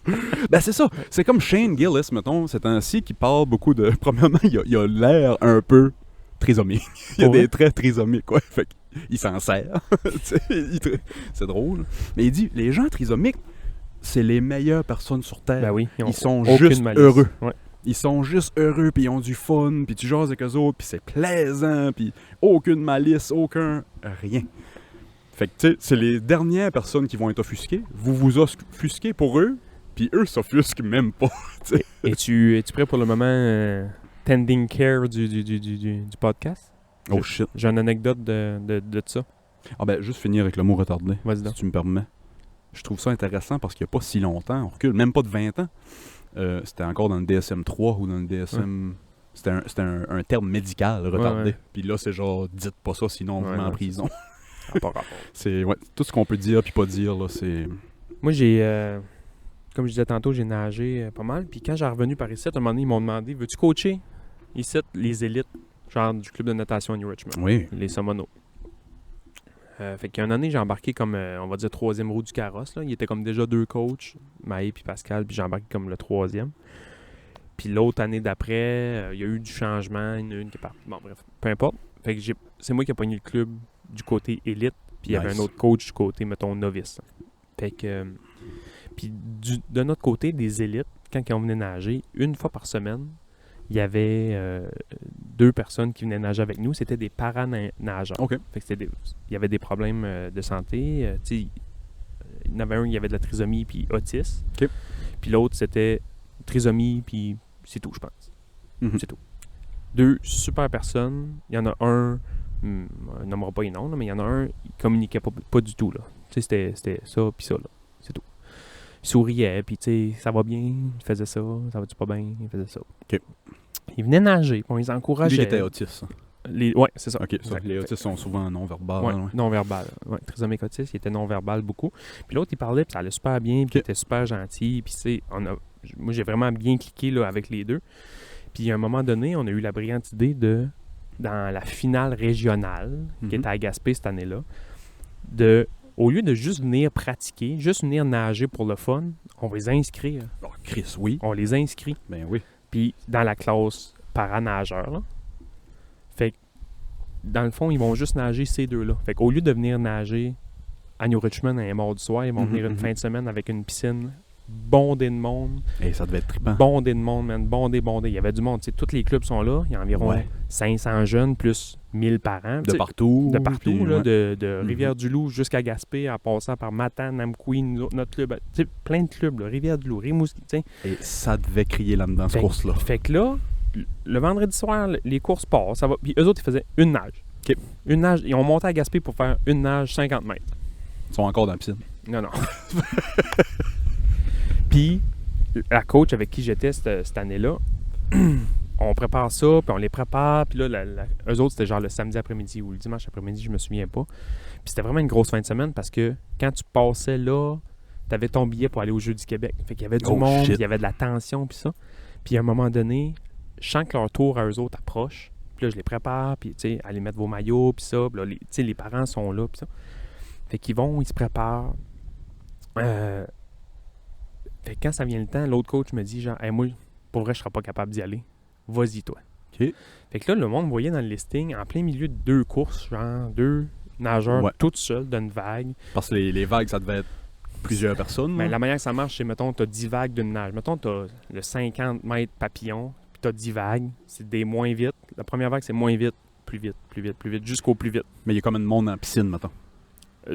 Ben, c'est ça. C'est comme Shane Gillis, mettons, c'est ainsi qui parle beaucoup de... Premièrement, il a l'air un peu trisomique. Il a des traits trisomiques, ouais. Fait qu'il s'en sert. C'est drôle. Mais il dit, les gens trisomiques, c'est les meilleures personnes sur Terre. Ben oui. Ils sont aucune juste malice. heureux. Ouais. Ils sont juste heureux, puis ils ont du fun, puis tu jases avec eux autres, puis c'est plaisant, puis aucune malice, aucun rien. Fait que, tu sais, c'est les dernières personnes qui vont être offusquées. Vous vous offusquez pour eux, puis eux s'offusquent même pas. Es-tu prêt pour le moment tending care du podcast? Oh shit. J'ai une anecdote de ça. Ah ben, juste finir avec le mot retardé, Vas-y donc. si tu me permets. Je trouve ça intéressant parce qu'il n'y a pas si longtemps, on recule, même pas de 20 ans. C'était encore dans le DSM-3 ou dans le DSM... Ouais. C'était un terme médical, retardé. Ouais. Puis là, c'est genre, dites pas ça, sinon on vous met en prison. Pas rapport. C'est tout ce qu'on peut dire puis pas dire, là, c'est... Moi, j'ai... comme je disais tantôt, j'ai nagé pas mal. Puis quand j'ai revenu par ici, à un moment donné, ils m'ont demandé, veux-tu coacher ici les élites, genre du club de natation à New Richmond? Oui. Les Somono. Fait qu'il y a une année, j'ai embarqué comme, on va dire, 3e roue du carrosse. Là. Il était comme déjà 2 coachs, Maë puis Pascal, puis j'ai embarqué comme le 3e. Puis l'autre année d'après, il y a eu du changement, une qui est partie. Bon, bref, peu importe. Fait que c'est moi qui ai pogné le club du côté élite, puis il y avait un autre coach du côté, mettons, novice. Fait que... puis de notre côté, des élites, quand on venait nager, une fois par semaine, il y avait 2 personnes qui venaient nager avec nous. C'était des paranageurs. OK. Fait que il y avait des problèmes de santé. Il y en avait un, il y avait de la trisomie puis autisme. OK. Puis l'autre, c'était trisomie puis c'est tout, je pense. Mm-hmm. C'est tout. 2 super personnes. Il y en a un, on nommera pas les noms, là, mais il y en a un, il communiquait pas du tout. Là. C'était ça puis ça. Là. C'est tout. Il souriait, puis tu sais, ça va bien, il faisait ça va-tu pas bien, il faisait ça. OK. Il venait nager, puis on les encourageait. Lui, il était autiste. Ouais, c'est ça. OK, ça, les autistes sont souvent non-verbales. Ouais, non-verbal. Ouais, trisomique autiste, il était non-verbal beaucoup. Puis l'autre, il parlait, puis ça allait super bien, puis il était super gentil, puis tu sais, moi, j'ai vraiment bien cliqué là, avec les 2. Puis à un moment donné, on a eu la brillante idée dans la finale régionale, qui était à Gaspé cette année-là, au lieu de juste venir pratiquer, juste venir nager pour le fun, on va les inscrire. Oh, Chris, oui. On les inscrit. Ben oui. Puis dans la classe paranageur, là. Fait que, dans le fond, ils vont juste nager ces 2-là. Fait qu'au lieu de venir nager à New Richmond un mardi soir, ils vont venir une fin de semaine avec une piscine bondée de monde. Et ça devait être trippant. Bondée de monde, man. Bondée. Il y avait du monde. T'sais, tous les clubs sont là. Il y a environ 500 jeunes plus 1000 parents. De partout. De partout, puis, là, de Rivière-du-Loup jusqu'à Gaspé, en passant par Matane, Namkoui, notre club. Plein de clubs, là. Rivière-du-Loup, Rimouski. Et ça devait crier là-dedans, cette course-là. Fait que là, le vendredi soir, les courses passent. Ça va. Puis eux autres, ils faisaient une nage. Okay. Une nage. Ils ont monté à Gaspé pour faire une nage 50 mètres. Ils sont encore dans la piscine. Non. Puis, la coach avec qui j'étais cette année-là, on prépare ça, puis on les prépare. Puis là, eux autres, c'était genre le samedi après-midi ou le dimanche après-midi, je me souviens pas. Puis c'était vraiment une grosse fin de semaine parce que quand tu passais là, t'avais ton billet pour aller aux Jeux du Québec. Fait qu'il y avait du monde, il y avait de la tension, puis ça. Puis à un moment donné, je sens que leur tour à eux autres approche. puis là, je les prépare, puis, tu sais, allez mettre vos maillots, puis ça, puis là, tu sais, les parents sont là, puis ça. Fait qu'ils vont, ils se préparent. Fait que quand ça vient le temps, l'autre coach me dit, genre, hey, moi, pour vrai, je serais pas capable d'y aller. Vas-y, toi. OK. Fait que là, le monde me voyait dans le listing, en plein milieu de 2 courses, genre 2 nageurs toutes seuls d'une vague. Parce que les vagues, ça devait être plusieurs personnes. Mais la manière que ça marche, c'est, mettons, t'as 10 vagues d'une nage. Mettons, t'as le 50 mètres papillon, puis t'as 10 vagues. C'est des moins vite. La première vague, c'est moins vite, plus vite, plus vite, plus vite, jusqu'au plus vite. Mais il y a comme une monde en piscine, mettons.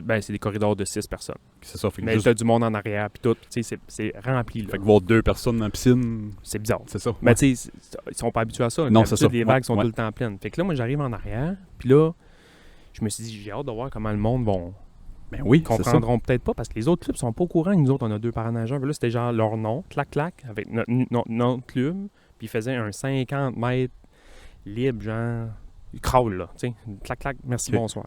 Ben, c'est des corridors de 6 personnes. C'est ça. Fait que Mais t'as du monde en arrière, puis tout. Tu sais, c'est rempli, là. Fait que voir 2 personnes en piscine, c'est bizarre. c'est ça. Mais tu sais, ils sont pas habitués à ça. Non, c'est ça. Les vagues sont tout le temps pleines. Fait que là, moi, j'arrive en arrière, puis là, je me suis dit, j'ai hâte de voir comment le monde vont... Ben oui, Ils comprendront peut-être pas parce que les autres clubs sont pas au courant que nous autres, on a 2 paranageurs. Là, c'était genre leur nom, clac, avec notre club. Puis ils faisaient un 50 mètres libre, genre, ils crawl, là. Tu sais, clac, merci, Okay. bonsoir.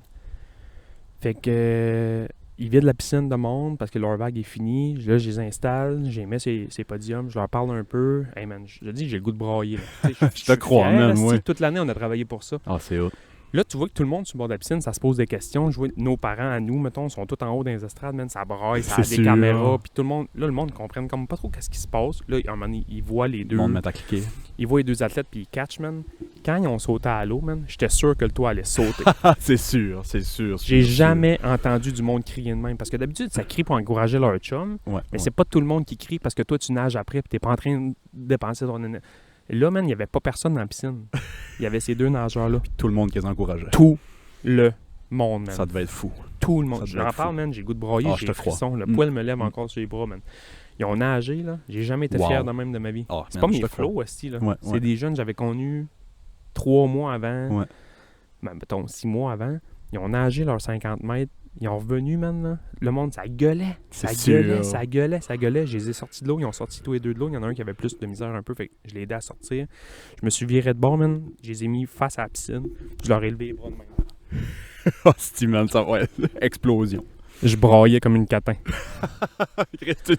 Fait que, ils vident la piscine de monde parce que leur vague est finie. Là, je les installe, j'ai mis ces podiums, je leur parle un peu. Hey man, je dis, j'ai le goût de brailler. Là. Je te crois, fier, man, esti, ouais. toute l'année, on a travaillé pour ça. Ah, c'est hot. Là, tu vois que tout le monde sur le bord de la piscine, ça se pose des questions. Je vois nos parents à nous, mettons, sont tous en haut dans les estrades, man, ça braille, ça a C'est des sûr. caméras. Puis tout le monde, là, le monde ne comprenne comme pas trop qu'est-ce qui se passe. Là, à un moment donné, ils voient les Le deux. monde met à cliquer. Ils voient les 2 athlètes, puis ils catchent, man. Quand ils ont sauté à l'eau, man, j'étais sûr que le toit allait sauter. Ah, c'est sûr, c'est sûr. J'ai jamais entendu du monde crier de même. Parce que d'habitude, ça crie pour encourager leur chum. Ouais, Mais c'est pas tout le monde qui crie parce que toi, tu nages après, puis t'es pas en train de dépenser ton énergie. Là, man, il n'y avait pas personne dans la piscine. Il y avait ces 2 nageurs-là. tout le monde qui les encourageait. Tout le monde, man. Ça devait être fou. Tout le monde. Ça devait J'en être parle, fou. man. J'ai le goût de broyer, Ah, j'ai je des te crois. frissons. Le poil me lève encore sur les bras, man. Ils ont nagé, là. J'ai jamais été fier de même de ma vie. Ah, C'est man, pas je mes te crois. flots, aussi, là. Ouais, C'est ouais. des jeunes que j'avais connus 3 mois avant. Ouais. Ben, mettons, 6 mois avant. Ils ont nagé leurs 50 mètres. Ils ont revenu, man, là. Le monde, ça gueulait. C'est Ça sûr. gueulait, ça gueulait, ça gueulait. Je les ai sortis de l'eau. Ils ont sorti tous les 2 de l'eau. Il y en a un qui avait plus de misère un peu. Fait que je l'ai aidé à sortir. Je me suis viré de bord, man. Je les ai mis face à la piscine. Je leur ai levé les bras de même. Ah, c'est man, ça ouais. Explosion. Je braillais comme une catin.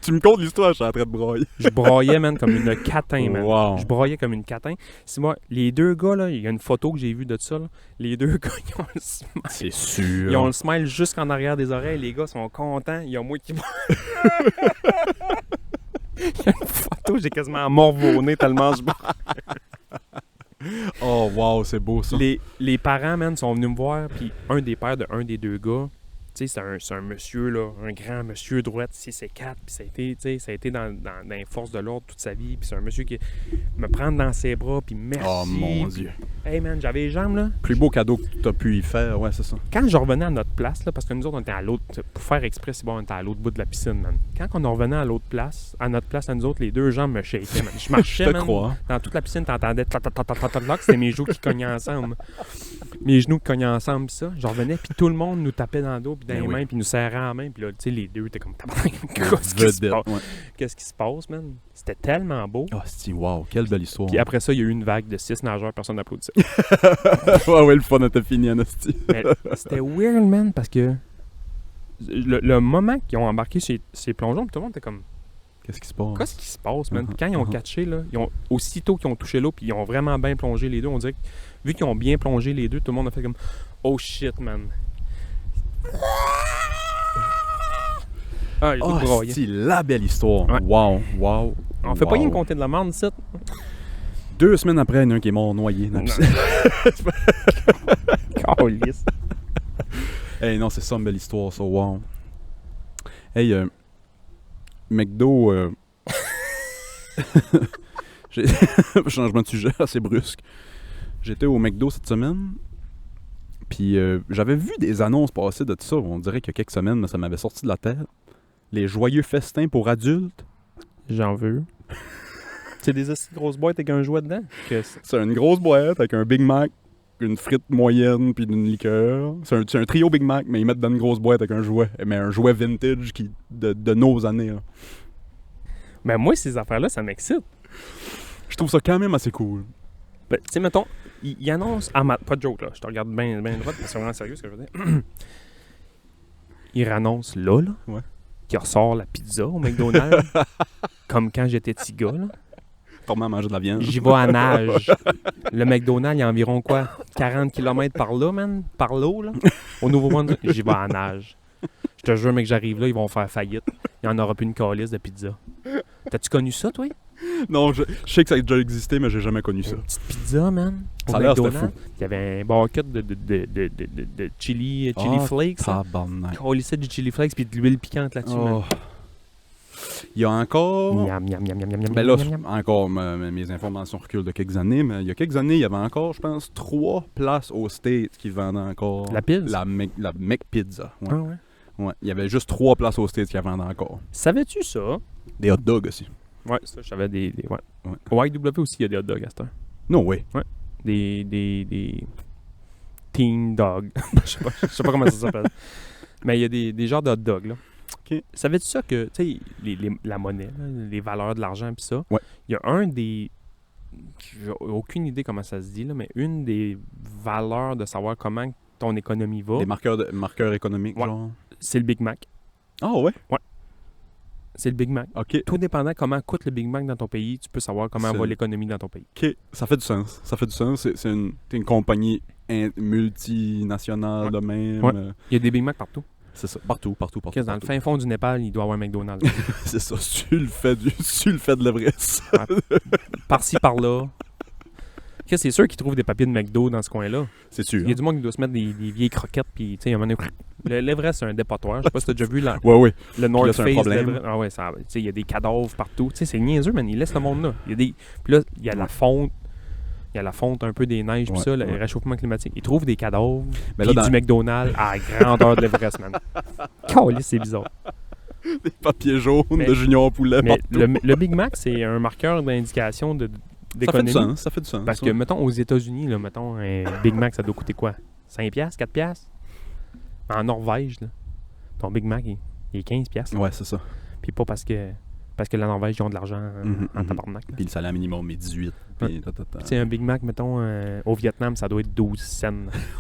tu me contes l'histoire, je suis en train de broyer. Je braillais, man, comme une catin, man. Wow. Je braillais comme une catin. C'est moi, les 2 gars, là, il y a une photo que j'ai vue de ça, là. Les 2 gars, ils ont le smile. C'est sûr. Ils ont le smile jusqu'en arrière des oreilles. Les gars sont contents. Il y a moi qui... Il y a une photo, j'ai quasiment morvonné tellement je Oh, wow, c'est beau ça. Les parents, man, sont venus me voir, puis un des pères de un des 2 gars, tu sais, c'est un monsieur, là, un grand monsieur droite, 6 et 4, puis ça a été, tu sais, ça a été dans les forces de l'ordre toute sa vie, puis c'est un monsieur qui me prend dans ses bras, puis merci. Oh mon puis, Dieu. hey, man, j'avais les jambes, là. Plus beau cadeau que tu as pu y faire, ouais, c'est ça. Quand je revenais à notre place, là, parce que nous autres, on était à l'autre, pour faire exprès, c'est bon, on était à l'autre bout de la piscine, man. Quand on revenait à l'autre place, à notre place, à nous autres, les 2 jambes me shakaient, man. Je marchais, Je te man, crois. dans toute la piscine, t'entendais tac, c'était mes joues qui cognaient ensemble. Mes genoux qui cognaient ensemble, pis ça. Je revenais, puis tout le monde nous tapait dans le dos, puis dans Ben les oui. mains, puis nous serrait la main, puis là, tu sais, les 2 étaient comme qu'est-ce qui se Vedette, passe? ouais. Qu'est-ce qui se passe, man? C'était tellement beau. Ah, c'est wow, quelle belle histoire. Puis après ça, il y a eu une vague de 6 nageurs, personne n'applaudissait. ouais, ouais, le fun était fini, Anastie. Mais c'était weird, man, parce que le moment qu'ils ont embarqué ces plongeons, puis tout le monde était comme, Qu'est-ce qui se passe? qu'est-ce qui se passe, man? Uh-huh, Puis quand ils ont uh-huh. catché, là, aussitôt qu'ils ont touché l'eau, puis ils ont vraiment bien plongé les 2, on dirait que, vu qu'ils ont bien plongé les 2, tout le monde a fait comme, oh shit, man. Ah, j'ai le goût de Oh, brailler. c'est la belle histoire. Ouais. Wow, wow. On fait pas wow. rien compter de la merde, ici. 2 semaines après, il y en a un qui est mort noyé dans la Non. piscine. Calisse. Hey, non, c'est ça une belle histoire, ça. Wow. Hey, McDo. Changement de sujet assez brusque. J'étais au McDo cette semaine. Puis j'avais vu des annonces passer de ça. On dirait qu'il y a quelques semaines, mais ça m'avait sorti de la tête. Les joyeux festins pour adultes. J'en veux. C'est des assez grosses boîtes avec un jouet dedans. C'est une grosse boîte avec un Big Mac, une frite moyenne puis une liqueur. C'est un trio Big Mac, mais ils mettent dans une grosse boîte avec un jouet. Mais un jouet vintage de nos années. Là. Mais moi, ces affaires-là, ça m'excite. Je trouve ça quand même assez cool. Ben, tu sais, mettons, il annonce... pas de joke, là. Je te regarde bien droit, parce que c'est vraiment sérieux ce que je veux dire. Il annonce là, Ouais. qu'il ressort la pizza au McDonald's, comme quand j'étais petit gars, là. Formé à manger de la viande. J'y vais à nage. Le McDonald's, il y a environ quoi? 40 km par là, man? Par l'eau, là? Au Nouveau-Brunswick, j'y vais à nage. Je te jure, mec, j'arrive là, ils vont faire faillite. Il n'y en aura plus une calice de pizza. T'as-tu connu ça, toi? Non, je sais que ça a déjà existé, mais j'ai jamais connu ça. Une petite pizza, man. Ça a l'air, c'était McDonald's. Il y avait un bucket de chili flakes. Tabarnak. Calissait du chili flakes puis de l'huile piquante là-dessus, man. Oh. Il y a encore... Miam, miam, miam, miam, miam, miam, Ben là, miam, miam. encore, mes informations reculent de quelques années, mais il y a quelques années, il y avait encore, je pense, 3 places aux States qui vendaient encore... La pizza? La McPizza. Ouais. Ah ouais. Ouais. Il y avait juste 3 places aux States qui la vendaient encore. Savais-tu ça? Des hot dogs aussi. Ouais, ça, je savais des ouais. Ouais. Au IW aussi, il y a des hot dogs à cette heure. Non, oui. Des teen dogs. Je sais pas comment ça s'appelle. Mais il y a des genres de hot dogs, là. OK. Savais-tu ça que, tu sais, la monnaie, là, les valeurs de l'argent pis ça, Ouais. il y a un des... J'ai aucune idée comment ça se dit, là, mais une des valeurs de savoir comment ton économie va, Des marqueurs économiques, Ouais. genre. c'est le Big Mac. Ah ouais? C'est le Big Mac. OK. Tout dépendant comment coûte le Big Mac dans ton pays, tu peux savoir comment C'est- va l'économie dans ton pays. OK. Ça fait du sens. Ça fait du sens. C'est une compagnie multinationale Ouais. de même. Ouais. Il y a des Big Mac partout. C'est ça. Partout. Qu'est-ce, dans le fin fond du Népal, il doit y avoir un McDonald's. C'est ça. Tu le fais de l'Everest. Par-ci, par-là. Qu'est-ce, c'est sûr qu'ils trouvent des papiers de McDo dans ce coin-là. C'est sûr. Il y a du monde qui doit se mettre des vieilles croquettes, puis tu sais, à un moment donné, l'Everest, c'est un dépotoir. Je sais pas si t'as déjà vu Ouais, ouais. le North là, c'est un Face. problème. l'Everest. Ah ouais, ça, tu sais, il y a des cadavres partout. Tu sais, c'est niaiseux, man. Ils laissent le monde là. Il y a des... Puis là, il y a la fonte. Il y a la fonte un peu des neiges, puis Ouais, ça, le ouais. réchauffement climatique. Ils trouvent des cadavres, Mais puis là, du McDonald's à la grandeur de l'Everest, man. Caliste, c'est bizarre. des papiers jaunes Mais- de Junior Poulet Mais partout. le Big Mac, c'est un marqueur d'indication Ça fait du d'économie. sens. Ça fait du sens. Parce que, mettons, aux États-Unis, là, mettons, un Big Mac, ça doit coûter quoi? 5$, 4$? En Norvège, là, ton Big Mac, il est 15$. Ouais, c'est ça. Puis pas parce que la Norvège, ils ont de l'argent en mhm. tabarnak. là. Puis le salaire minimum est 18. Puis Tu sais, un Big Mac, mettons, au Vietnam, ça doit être 12 cents.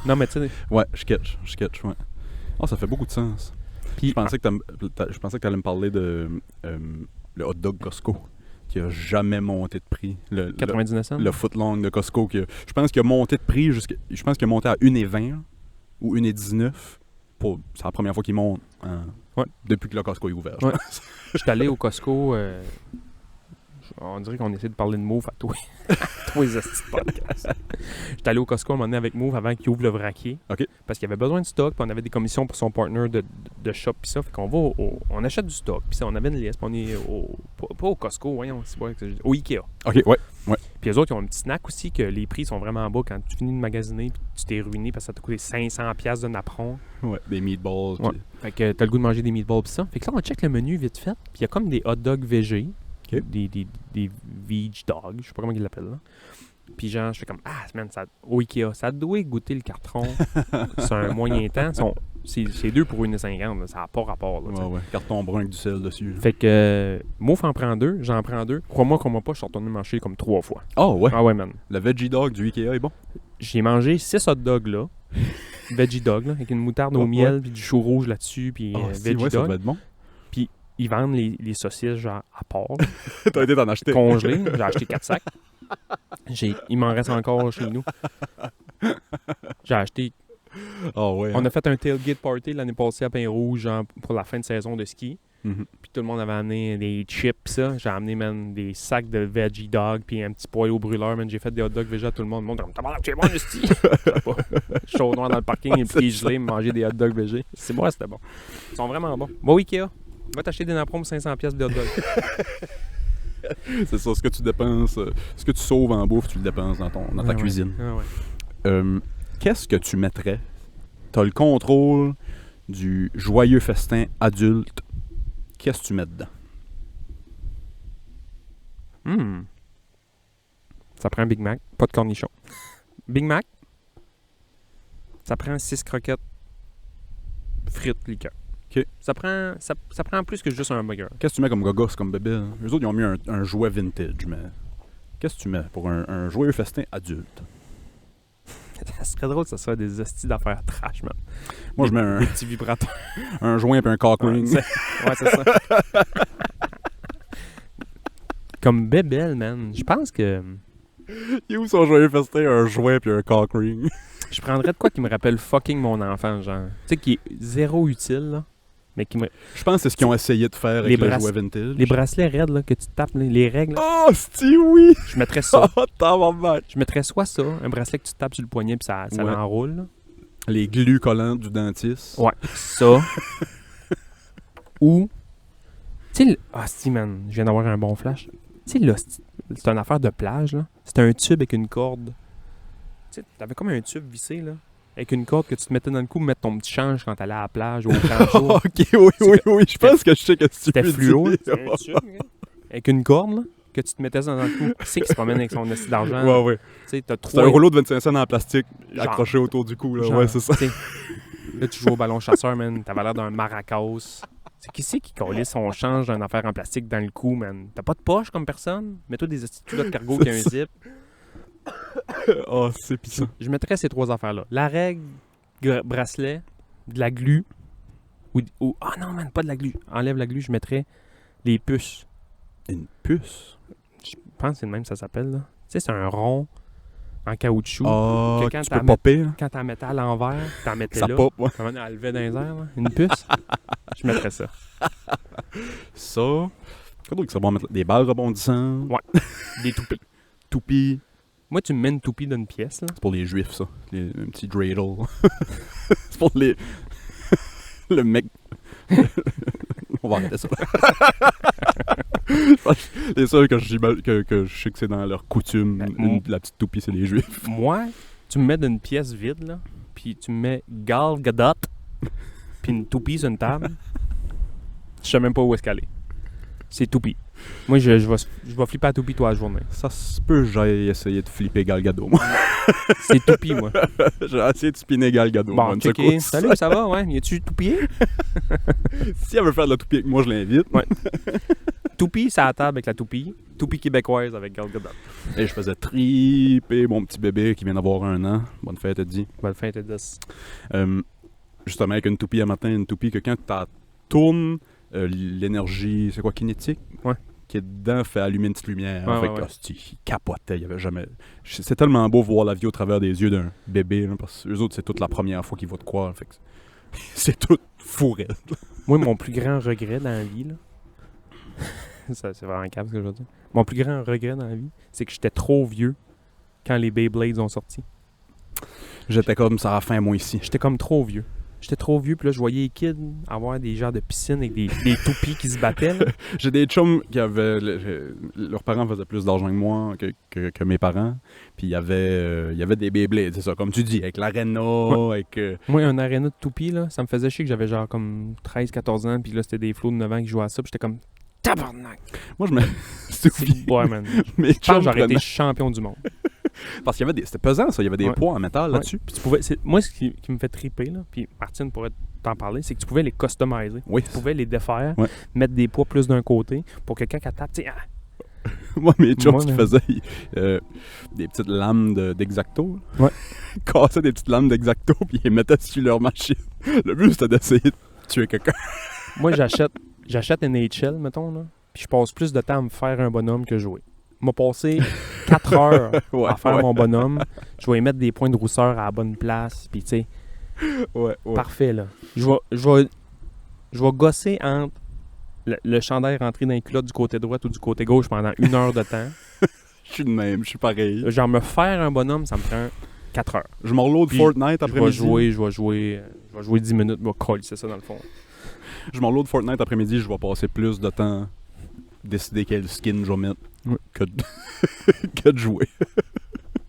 Non, mais tu sais, Ouais, je catch, ouais. Ah, ça fait beaucoup de sens. puis Je pensais que t'allais me parler de le hot dog Costco qui a jamais monté de prix. Le 99 cents. footlong de Costco je pense qu'il a monté de prix je pense qu'il a monté à 1,20 ou 1,19. C'est la première fois qu'il monte Ouais. depuis que le Costco est ouvert. je Ouais. pense. Je suis allé au Costco. On dirait qu'on essaie de parler de Move à tous les hosties de podcast. J'étais allé au Costco à un moment donné avec Move avant qu'il ouvre le vraquier. OK. Parce qu'il y avait besoin de stock, puis on avait des commissions pour son partner de shop, puis ça. Fait qu'on va on achète du stock, puis ça, on avait une liste, puis on est pas au Costco, voyons, c'est pas, au Ikea. OK, ouais. Puis eux autres, ils ont un petit snack aussi, que les prix sont vraiment bas quand tu finis de magasiner, puis tu t'es ruiné parce que ça t'a coûté 500$ de napperon. Ouais, des meatballs. Ouais. puis- Fait que t'as le goût de manger des meatballs pis ça. Fait que là, on check le menu vite fait. Puis il y a comme des hot dogs végé. Ok. Des veg dogs. Je sais pas comment ils l'appellent là. Puis genre, je fais comme, man, au Ikea, ça doit goûter le carton. C'est un moyen temps. C'est 2 pour 1,50$. là. Ça n'a pas rapport. Là, tu sais. Ouais. Carton brun avec du sel dessus. Fait que, Mouf en prend 2, j'en prends 2. Crois-moi pas, je suis retourné manger comme 3 fois. Oh, ouais. Ah ouais, man. Le veggie dog du Ikea est bon. J'ai mangé 6 hot dogs là. Veggie dog, là, avec une moutarde au Ouais, miel, puis du chou rouge là-dessus, puis Ah, si, veggie ouais, ça dog. doit être bon. Ils vendent les saucisses genre à part, T'as été t'en acheter. congelées. J'ai acheté 4 sacs. Il m'en reste encore chez nous. J'ai acheté... Ah, ouais. On a fait un tailgate party l'année passée à Pin-Rouge genre, pour la fin de saison de ski. Mhm. Puis tout le monde avait amené des chips, ça. J'ai amené man, des sacs de veggie dog puis un petit poêle au brûleur. Man. J'ai fait des hot dogs végé à tout le monde. Le monde était comme, c'est bon, le ski! Chaud noir dans le parking, et puis gelé, manger des hot dogs végé. C'est bon, c'était bon. Ils sont vraiment bons. Bon, Ikea, va t'acheter des napperons pour 500$ de hot dog. C'est ça, ce que tu dépenses, ce que tu sauves en bouffe, tu le dépenses dans ta Ah ouais. cuisine. Ah ouais. Qu'est-ce que tu mettrais? T'as le contrôle du joyeux festin adulte. Qu'est-ce que tu mets dedans? Ça prend un Big Mac, pas de cornichon. Big Mac, ça prend 6 croquettes frites liqueur. OK. Ça prend plus que juste un hamburger. Qu'est-ce que tu mets comme gogos, comme bébé? Eux autres, ils ont mis un jouet vintage, mais qu'est-ce que tu mets pour un joyeux festin adulte? Ça serait drôle que ça soit des hosties d'affaires trash, man. Moi, je mets Des petits vibrateurs. un joint et un cock ring. Ouais, c'est ça. Comme bébelle, man. Je pense que Il est où son joyeux festin? Un jouet puis un cock ring. je prendrais de quoi qui me rappelle fucking mon enfant, genre. Tu sais, qui est zéro utile, là. Mais qui me... Je pense que c'est ce qu'ils ont essayé de faire avec le jouet vintage. Les bracelets raides, là, que tu tapes, les règles. Là, Oh, c'ti oui! je mettrais ça. Oh, tabarnak! Je mettrais soit ça, un bracelet que tu tapes sur le poignet puis ça Ouais. l'enroule, là. Les glues collantes du dentiste. Ouais, ça. Ou, tu sais, ah si, man, je viens d'avoir un bon flash. Tu sais, là, c'est une affaire de plage, là. C'est un tube avec une corde. Tu sais, t'avais comme un tube vissé, là, avec une corde que tu te mettais dans le cou pour mettre ton petit change quand t'allais à la plage au grand jour. Ok, oui, je pense que je sais que tu C'était veux fluo, dire. là. C'était un tube, là, avec une corde, là, que tu te mettais dans le cou. Qui c'est qui se promène avec son esti d'argent? Ouais, ouais. Tu sais, t'as C'est trois... un rouleau de 25 cents en plastique Genre. accroché autour du cou, là. Genre, Ouais, c'est ça. tu sais, là, tu joues au ballon chasseur, man. T'avais l'air d'un maracas. C'est qui c'est qui collait son change d'une affaire en plastique dans le cou, man? T'as pas de poche comme personne? Mets-toi des culottes de cargo qui a un zip. Oh, c'est pissant. Je mettrais ces trois affaires-là. La règle, bracelet, de la glu. Ou ah non, man, pas de la glu. Enlève la glu, je mettrais les puces. Une puce? Je pense que c'est le même, ça s'appelle, là. Tu sais, c'est un rond en caoutchouc. Oh, que quand tu t'as peux popper, là. Quand t'en mettais à l'envers, t'en mettais Ça là. pop, ouais. Comment elle levait dans les airs, là? Une puce. Je mettrais ça. Ça. Quoi d'autre que c'est bon à mettre? Des balles rebondissantes. Ouais. Des toupies. Toupies. Moi, tu me mets une toupie d'une pièce, là. C'est pour les juifs, ça. Un petit dreidel. C'est pour les... Le mec... On va arrêter ça. C'est sûr que je sais que c'est dans leur coutume. Ben, La petite toupie, c'est les juifs. Moi, tu me mets d'une pièce vide, là, puis tu me mets Gal Gadot, puis une toupie sur une table. Je sais même pas où est-ce qu'elle est. C'est toupie. Moi, je vais flipper à toupie toute la journée. Ça se peut que j'aille essayer de flipper Gal Gadot, moi. C'est toupie, moi. J'ai essayé de spinner Gal Gadot. Bon, une checké. secousse. Salut, ça va? Ouais. Y a-tu toupier? Si elle veut faire de la toupie avec moi, je l'invite. Ouais. Toupie, c'est à la table avec la toupie. Toupie québécoise avec Gal Gadot. Et je faisais triper mon petit bébé qui vient d'avoir 1 an. Bonne fête, elle dit. Bonne fin, t'es 10. Justement, avec une toupie à matin, une toupie que quand tu tournes, l'énergie, c'est quoi, kinétique? Ouais. Qui est dedans fait allumer une petite lumière. Ouais, Fait ouais, que, ouais. hostie, il capotait, il y avait jamais... C'est tellement beau voir la vie au travers des yeux d'un bébé, là, parce que eux autres, c'est toute la première fois qu'ils voient de quoi. Fait que c'est tout fourré. Moi, mon plus grand regret dans la vie, là... ça, c'est vraiment calme ce que je veux dire. Mon plus grand regret dans la vie, c'est que j'étais trop vieux quand les Beyblades ont sorti. J'étais comme ça à la fin, moi, ici. J'étais comme trop vieux. J'étais trop vieux, puis là, je voyais les kids avoir des genres de piscines avec des toupies qui se battaient, là. J'ai des chums qui avaient... leurs parents faisaient plus d'argent que moi, que mes parents. Puis il y avait des Beyblades, c'est ça, comme tu dis, avec l'arena, avec... Moi, un aréna de toupies, là, ça me faisait chier que j'avais genre comme 13-14 ans, puis là, c'était des flots de 9 ans qui jouaient à ça, puis j'étais comme tabarnak! Moi, je me souviens... Ouais, man. Mes Je pense chums que j'aurais été prenaient- champion du monde. Parce qu'il y avait des... C'était pesant, ça. Il y avait des Ouais. poids en métal là-dessus. Puis tu pouvais, moi, ce qui me fait triper, là, puis Martine pourrait t'en parler, c'est que tu pouvais les customiser. Oui. Tu pouvais les défaire, Ouais. mettre des poids plus d'un côté pour que quand elle tape, tu sais, ah, Moi, mes chums, Moi, ce qu'ils man. faisaient, des petites lames d'Exacto. là. Ouais. Ils cassaient des petites lames d'Exacto, puis ils les mettaient sur leur machine. Le but, c'était d'essayer de tuer quelqu'un. moi, j'achète NHL, mettons, là, puis je passe plus de temps à me faire un bonhomme que jouer. M'a passé 4 heures Ouais, à faire ouais. mon bonhomme. Je vais y mettre des points de rousseur à la bonne place, puis tu sais, Ouais, ouais. parfait, là. Je vais gosser entre le chandail rentré dans les culottes du côté droit ou du côté gauche pendant 1 heure de temps. Je suis de même, je suis pareil. Genre, me faire un bonhomme, ça me prend 4 heures. Je m'enload Puis, Fortnite Je après-midi. vais jouer 10 minutes, moi, coller, c'est ça dans le fond. Je m'enload Fortnite après-midi, je vais passer plus de temps décider quel skin je vais mettre Ouais. que, que de jouer.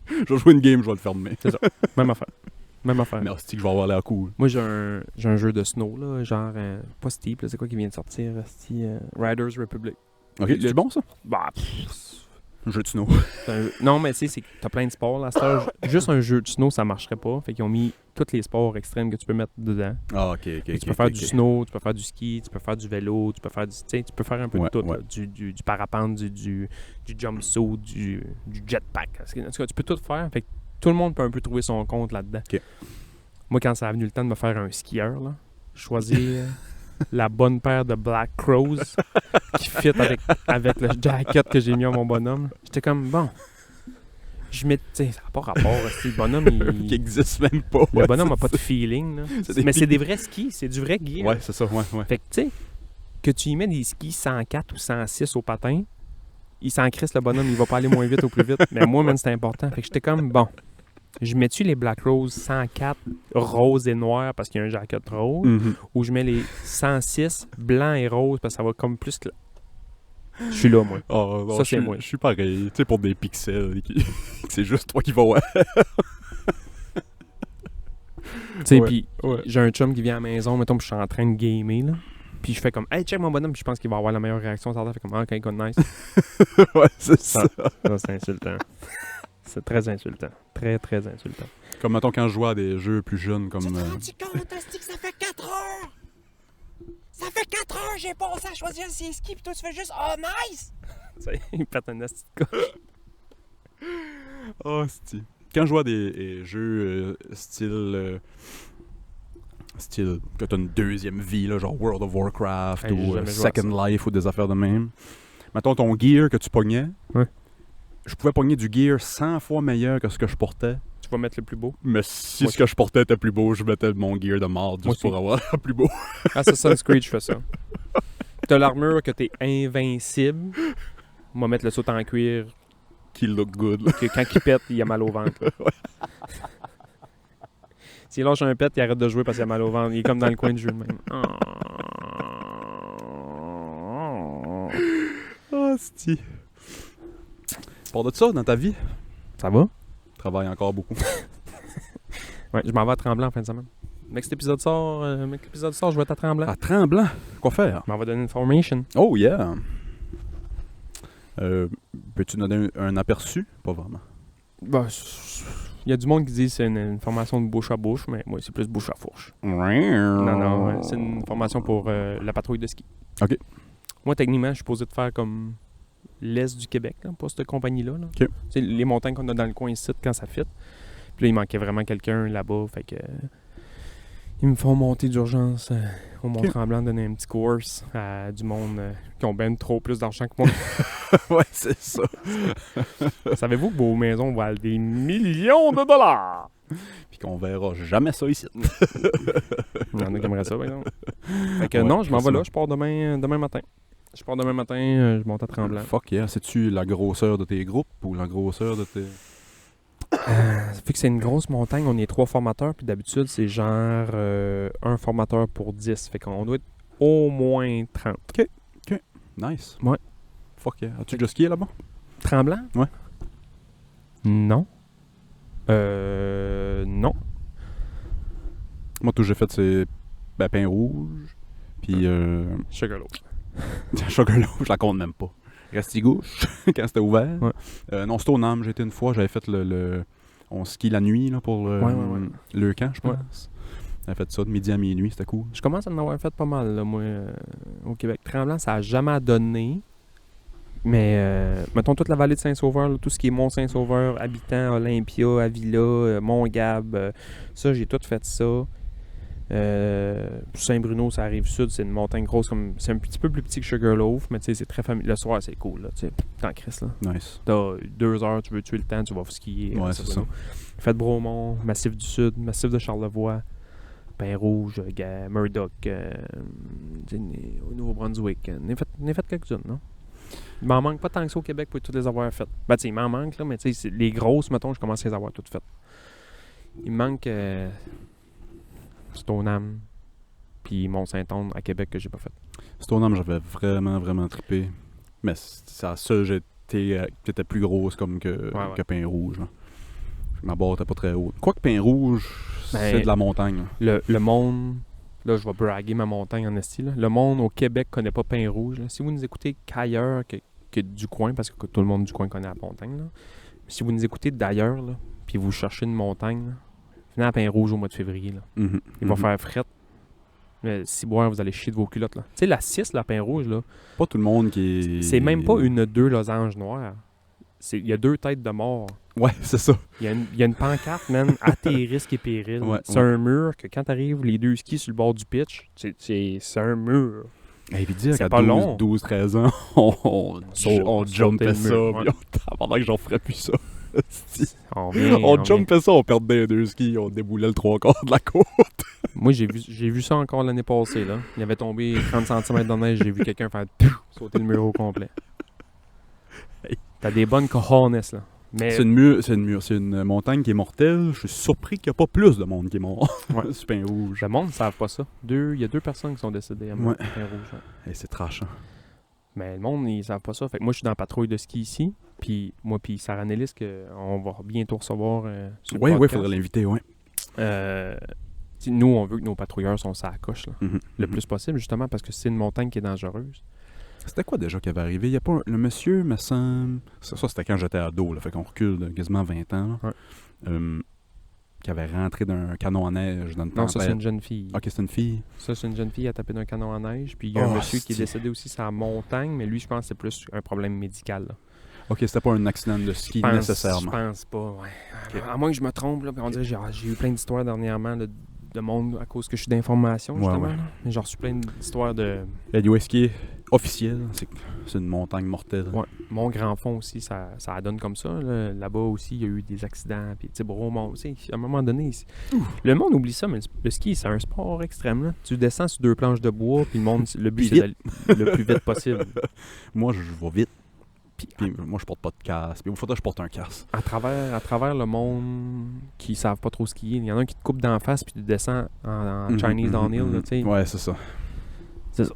Je vais jouer une game, je vais le fermer. Même affaire. Mais hostie que je vais avoir l'air cool. Moi, j'ai un jeu de snow, là, genre, pas Steep, là, c'est quoi qui vient de sortir, Riders Republic. Ok, Le- c'est bon ça? Bah, Un jeu de snow. c'est un jeu- Non, mais tu sais, c'est que t'as plein de sports, là. C'est juste un jeu de snow, ça marcherait pas. Fait qu'ils ont mis tous les sports extrêmes que tu peux mettre dedans. Ah, ok, ok. Tu peux faire du snow, tu peux faire du ski, tu peux faire du vélo, tu peux faire tu peux faire un peu Ouais, de tout. ouais. Là. Du parapente, du jumpsuit, du jetpack. En tout cas, tu peux tout faire. Fait que tout le monde peut un peu trouver son compte là-dedans. Ok. Moi, quand ça a venu le temps de me faire un skieur, là, je choisis la bonne paire de Black Crows qui fit avec le jacket que j'ai mis à mon bonhomme. J'étais comme, bon, je mets, tu sais, ça n'a pas rapport. Le bonhomme, Qui existe même pas. le bonhomme n'a pas de feeling. Là. des Mais c'est des vrais skis, c'est du vrai gear. Ouais, c'est ça, ouais. Fait que, tu sais, que tu y mets des skis 104 ou 106 au patin, il s'en crisse le bonhomme, il va pas aller moins vite ou plus vite. Mais moi, man, c'était important. Fait que j'étais comme, bon, je mets-tu les Black Rose 104 rose et noir parce qu'il y a un jacket rose, ou je mets les 106 blanc et rose parce que ça va comme plus... Je suis là, moi. Oh, non, Ça, c'est moi. Je suis pareil. Tu sais, pour des pixels, c'est juste toi qui vas ouais. Tu sais, Ouais, puis ouais. j'ai un chum qui vient à la maison, mettons, puis je suis en train de gamer, là. Puis je fais comme, hey, check mon bonhomme, puis je pense qu'il va avoir la meilleure réaction. Ça fait comme, ah, ok, good, nice. Ouais, c'est ça. Ça, c'est insultant. C'est très insultant. Très, très insultant. Comme, mettons, quand je jouais à des jeux plus jeunes, comme... Tu te rends compte, Asti, que ça fait 4 heures? Ça fait 4 heures j'ai passé à choisir ces skis, pis toi tu fais juste « Oh, nice! Tu sais, il pète un asti de coche. Oh, c'est... Quand je joue à des jeux style que t'as une deuxième vie, là, genre World of Warcraft Hey, j'ai ou jamais joué à Second Life ou des affaires de même. Mettons ton gear que tu pognais. Ouais. Je pouvais pogner du gear 100 fois meilleur que ce que je portais. Tu vas mettre le plus beau. Mais si Moi ce que je portais était plus beau, je mettais mon gear de marde Moi juste pour avoir le plus beau. Assassin's Creed, je fais ça. T'as l'armure que t'es invincible. On va mettre le saut en cuir Qui look good. Là. que quand il pète, il a mal au ventre. S'il lâche un pet, il arrête de jouer parce qu'il a mal au ventre. Il est comme dans le coin du jeu de même. Ah, c'est... Pour de ça, dans ta vie, Ça va? tu travailles encore beaucoup. Ouais, je m'en vais à Tremblant en fin de semaine. Mec, cet épisode sort, je vais être à Tremblant. À Tremblant, quoi faire? Je m'en vais donner une formation. Oh yeah! Peux-tu nous donner un aperçu? Pas vraiment. Bah, il y a du monde qui dit que c'est une formation de bouche à bouche, mais moi, c'est plus bouche à fourche. Non, ouais, c'est une formation pour la patrouille de ski. OK. Moi, techniquement, je suis posé de faire comme l'Est du Québec, là, pour cette compagnie-là. Là. OK. Tu sais, les montagnes qu'on a dans le coin ici, quand ça fit. Puis là, il manquait vraiment quelqu'un là-bas, fait que... ils me font monter d'urgence au Mont-Tremblant, donner un petit course à du monde qui ont bien trop plus d'argent que moi. Ouais, c'est ça. Savez-vous que vos maisons valent des millions de dollars? Puis qu'on verra jamais ça ici. Il y en a qui aimeraient ça, par exemple. Fait que Ouais, non, je m'en vais facilement. là, je pars demain matin. Je pars demain matin, je monte à Tremblant. Fuck yeah. C'est-tu la grosseur de tes groupes ou la grosseur de tes... Vu que c'est une grosse montagne, on est 3 formateurs, puis d'habitude, c'est genre un formateur pour 10. Fait qu'on doit être au moins 30. Nice. Ouais. Fuck yeah. As-tu déjà skié là-bas? Tremblant? Ouais. Non. Non. Moi, tout j'ai fait, c'est Pain Rouge. Puis Sugarloaf. Sugarloaf, je la compte même pas. Restigouche, quand c'était ouvert. Ouais. Non, c'était au NAM, j'ai été une fois. J'avais fait on skie la nuit là, pour le camp, je pense. Ouais. J'avais fait ça de midi à minuit, c'était cool. Je commence à en avoir fait pas mal, là, moi, au Québec. Tremblant, ça n'a jamais donné. Mais, mettons, toute la vallée de Saint-Sauveur, là, tout ce qui est Mont-Saint-Sauveur, Habitant, Olympia, Avila, Mont-Gab, ça, j'ai tout fait ça. Saint-Bruno, ça arrive sud, c'est une montagne grosse, comme c'est un petit peu plus petit que Sugarloaf, mais tu sais, c'est très familier. Le soir, c'est cool, là, tu sais, t'en crisses, là. Nice. T'as 2 heures, tu veux tuer le temps, tu vas skier. Ouais, c'est ça. Faites Bromont, Massif du Sud, Massif de Charlevoix, Pin-Rouge, Murdoch, au Nouveau-Brunswick. On a fait quelques-unes, non? Il m'en manque pas tant que ça au Québec pour toutes les avoir faites. Ben, tu sais, il m'en manque, là, mais tu sais, les grosses, mettons, je commence à les avoir toutes faites. Il me manque Stoneham, puis Mont-Saint-Onne à Québec que j'ai pas fait. Stoneham, j'avais vraiment, vraiment trippé. Mais c'est la seule, j'étais qui était plus grosse comme que Pain Rouge. Là. Ma barre était pas très haute. Quoique Pain Rouge, c'est de la montagne. Le monde, là je vais braguer ma montagne en esti, là. Le monde au Québec connaît pas Pain Rouge. Là. Si vous nous écoutez qu'ailleurs que du coin, parce que tout le monde du coin connaît la montagne, là. Si vous nous écoutez d'ailleurs, là, puis vous cherchez une montagne, là, venez à Pain Rouge au mois de février. Là. Il va faire fret. Mais si boire, vous allez chier de vos culottes. Là. Tu sais, la 6, la Pain Rouge, là, pas tout le monde qui est... c'est même pas une 2 losanges noires. il y a 2 têtes de mort. Ouais, c'est ça. Il y a une pancarte, man, à tes risques et périls. Ouais, c'est un mur que quand t'arrives, les 2 skis sur le bord du pitch, c'est un mur. Et puis dire C'est qu'à pas long. 12-13 ans, on Sauter jumpait le ça, mur, puis pendant que j'en ferais plus ça. On jumpait ça, on perdait les 2 skis, on déboulait le 3/4 de la côte. Moi, j'ai vu ça encore l'année passée. Là. Il avait tombé 30 cm de neige, j'ai vu quelqu'un faire sauter le mur au complet. Hey. T'as des bonnes cojones, là. Mais C'est une montagne qui est mortelle. Je suis surpris qu'il n'y a pas plus de monde qui est mort. Ouais. C'est Pin Rouge. le monde ne savent pas ça. Il y a 2 personnes qui sont décédées à Ouais. Pin-Rouge. Et c'est trash. Hein. Mais le monde, ils savent pas ça. Fait que moi, je suis dans la patrouille de ski ici. Puis moi, puis Sarah Nellis, on va bientôt recevoir sur le Oui, il podcast. faudrait l'inviter, oui. Nous, on veut que nos patrouilleurs sont sur la coche, là, Mhm, le mhm. plus possible, justement, parce que c'est une montagne qui est dangereuse. C'était quoi déjà qui avait arrivé? Il y a pas le monsieur, me semble... Ça c'était quand j'étais ado, là, fait qu'on recule de quasiment 20 ans. Là. Ouais. Qui avait rentré d'un canon à neige dans une Non, ça, c'est tempête. une jeune fille. Ok, c'est une fille. Ça, c'est une jeune fille à taper d'un canon à neige. Puis il y a un Oh, monsieur qui est c'est- décédé aussi sur la montagne, mais lui, je pense que c'est plus un problème médical. Là. Ok, c'était pas un accident de ski Je nécessairement. pense pas, ouais. Ok. À moins que je me trompe, là, puis on dirait que j'ai eu plein d'histoires dernièrement là, de monde à cause que je suis d'information, Ouais, justement. ouais. Là. Mais j'ai reçu plein d'histoires de... La ce qui est officiel, c'est une montagne mortelle. Ouais. Mon grand fond aussi, ça donne comme ça. Là. Là-bas aussi, il y a eu des accidents. Puis, tu sais, Bromont aussi. À un moment donné, le monde oublie ça, mais le ski, c'est un sport extrême. Là. Tu descends sur 2 planches de bois, puis le but, Puis c'est d'aller le plus vite possible. Moi, je vais vite. Puis moi, je porte pas de casque. Puis il faudrait que je porte un casque. À travers le monde qui savent pas trop skier, il y en a un qui te coupe d'en face, puis tu descends en Chinese downhill. Là, tu sais. Ouais, c'est ça. C'est ça.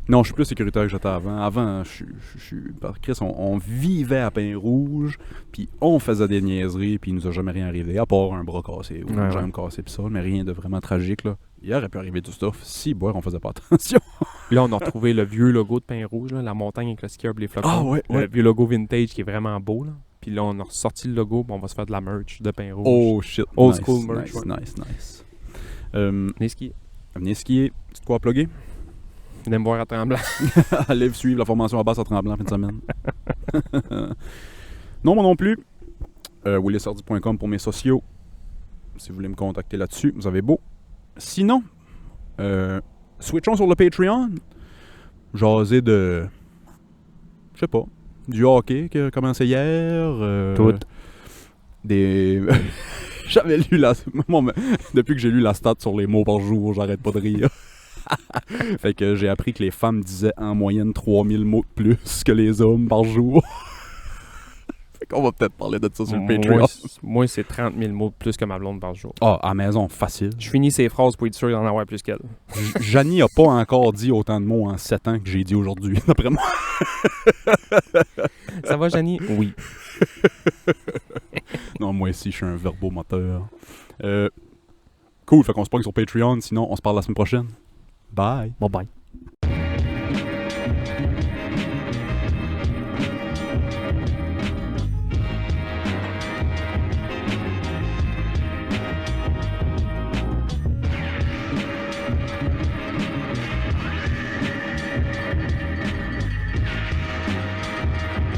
Non, je suis plus sécuritaire que j'étais avant. Avant, je suis... Chris, on vivait à Pin-Rouge, puis on faisait des niaiseries, puis il nous a jamais rien arrivé, à part un bras cassé ou une jambe cassée, puis ça, mais rien de vraiment tragique, là. Il aurait pu arriver du stuff si, boire, on faisait pas attention. Là, on a retrouvé le vieux logo de Pin-Rouge, là, la montagne avec le skieur et les flocons. Ah, ouais, ouais. Le vieux logo vintage qui est vraiment beau. Là. Puis là, on a ressorti le logo, puis on va se faire de la merch de Pin-Rouge. Oh, shit. Old Nice, school merch, Nice, ouais. nice. Les skis. Venez skier. C'est quoi à plugger? Venez me voir à Tremblant. Allez suivre la formation à base à Tremblant en fin de semaine. Non, moi non plus. WillisHardy.com pour mes sociaux. Si vous voulez me contacter là-dessus, vous avez beau. Sinon, switchons sur le Patreon. Jaser de... Je sais pas. Du hockey qui a commencé hier. Tout. Des... J'avais lu la... Moi, depuis que j'ai lu la stat sur les mots par jour, j'arrête pas de rire. Fait que j'ai appris que les femmes disaient en moyenne 3000 mots de plus que les hommes par jour. Fait qu'on va peut-être parler de ça sur le Patreon. Moi, c'est 30 000 mots de plus que ma blonde par jour. Ah, à la maison, facile. Je finis ces phrases pour être sûr d'en avoir plus qu'elle. Janie a pas encore dit autant de mots en 7 ans que j'ai dit aujourd'hui, d'après moi. Ça va, Janie? Oui. Non, moi aussi, je suis un verbomoteur. Cool, fait qu'on se pogne sur Patreon, sinon on se parle la semaine prochaine. Bye! Bye bye.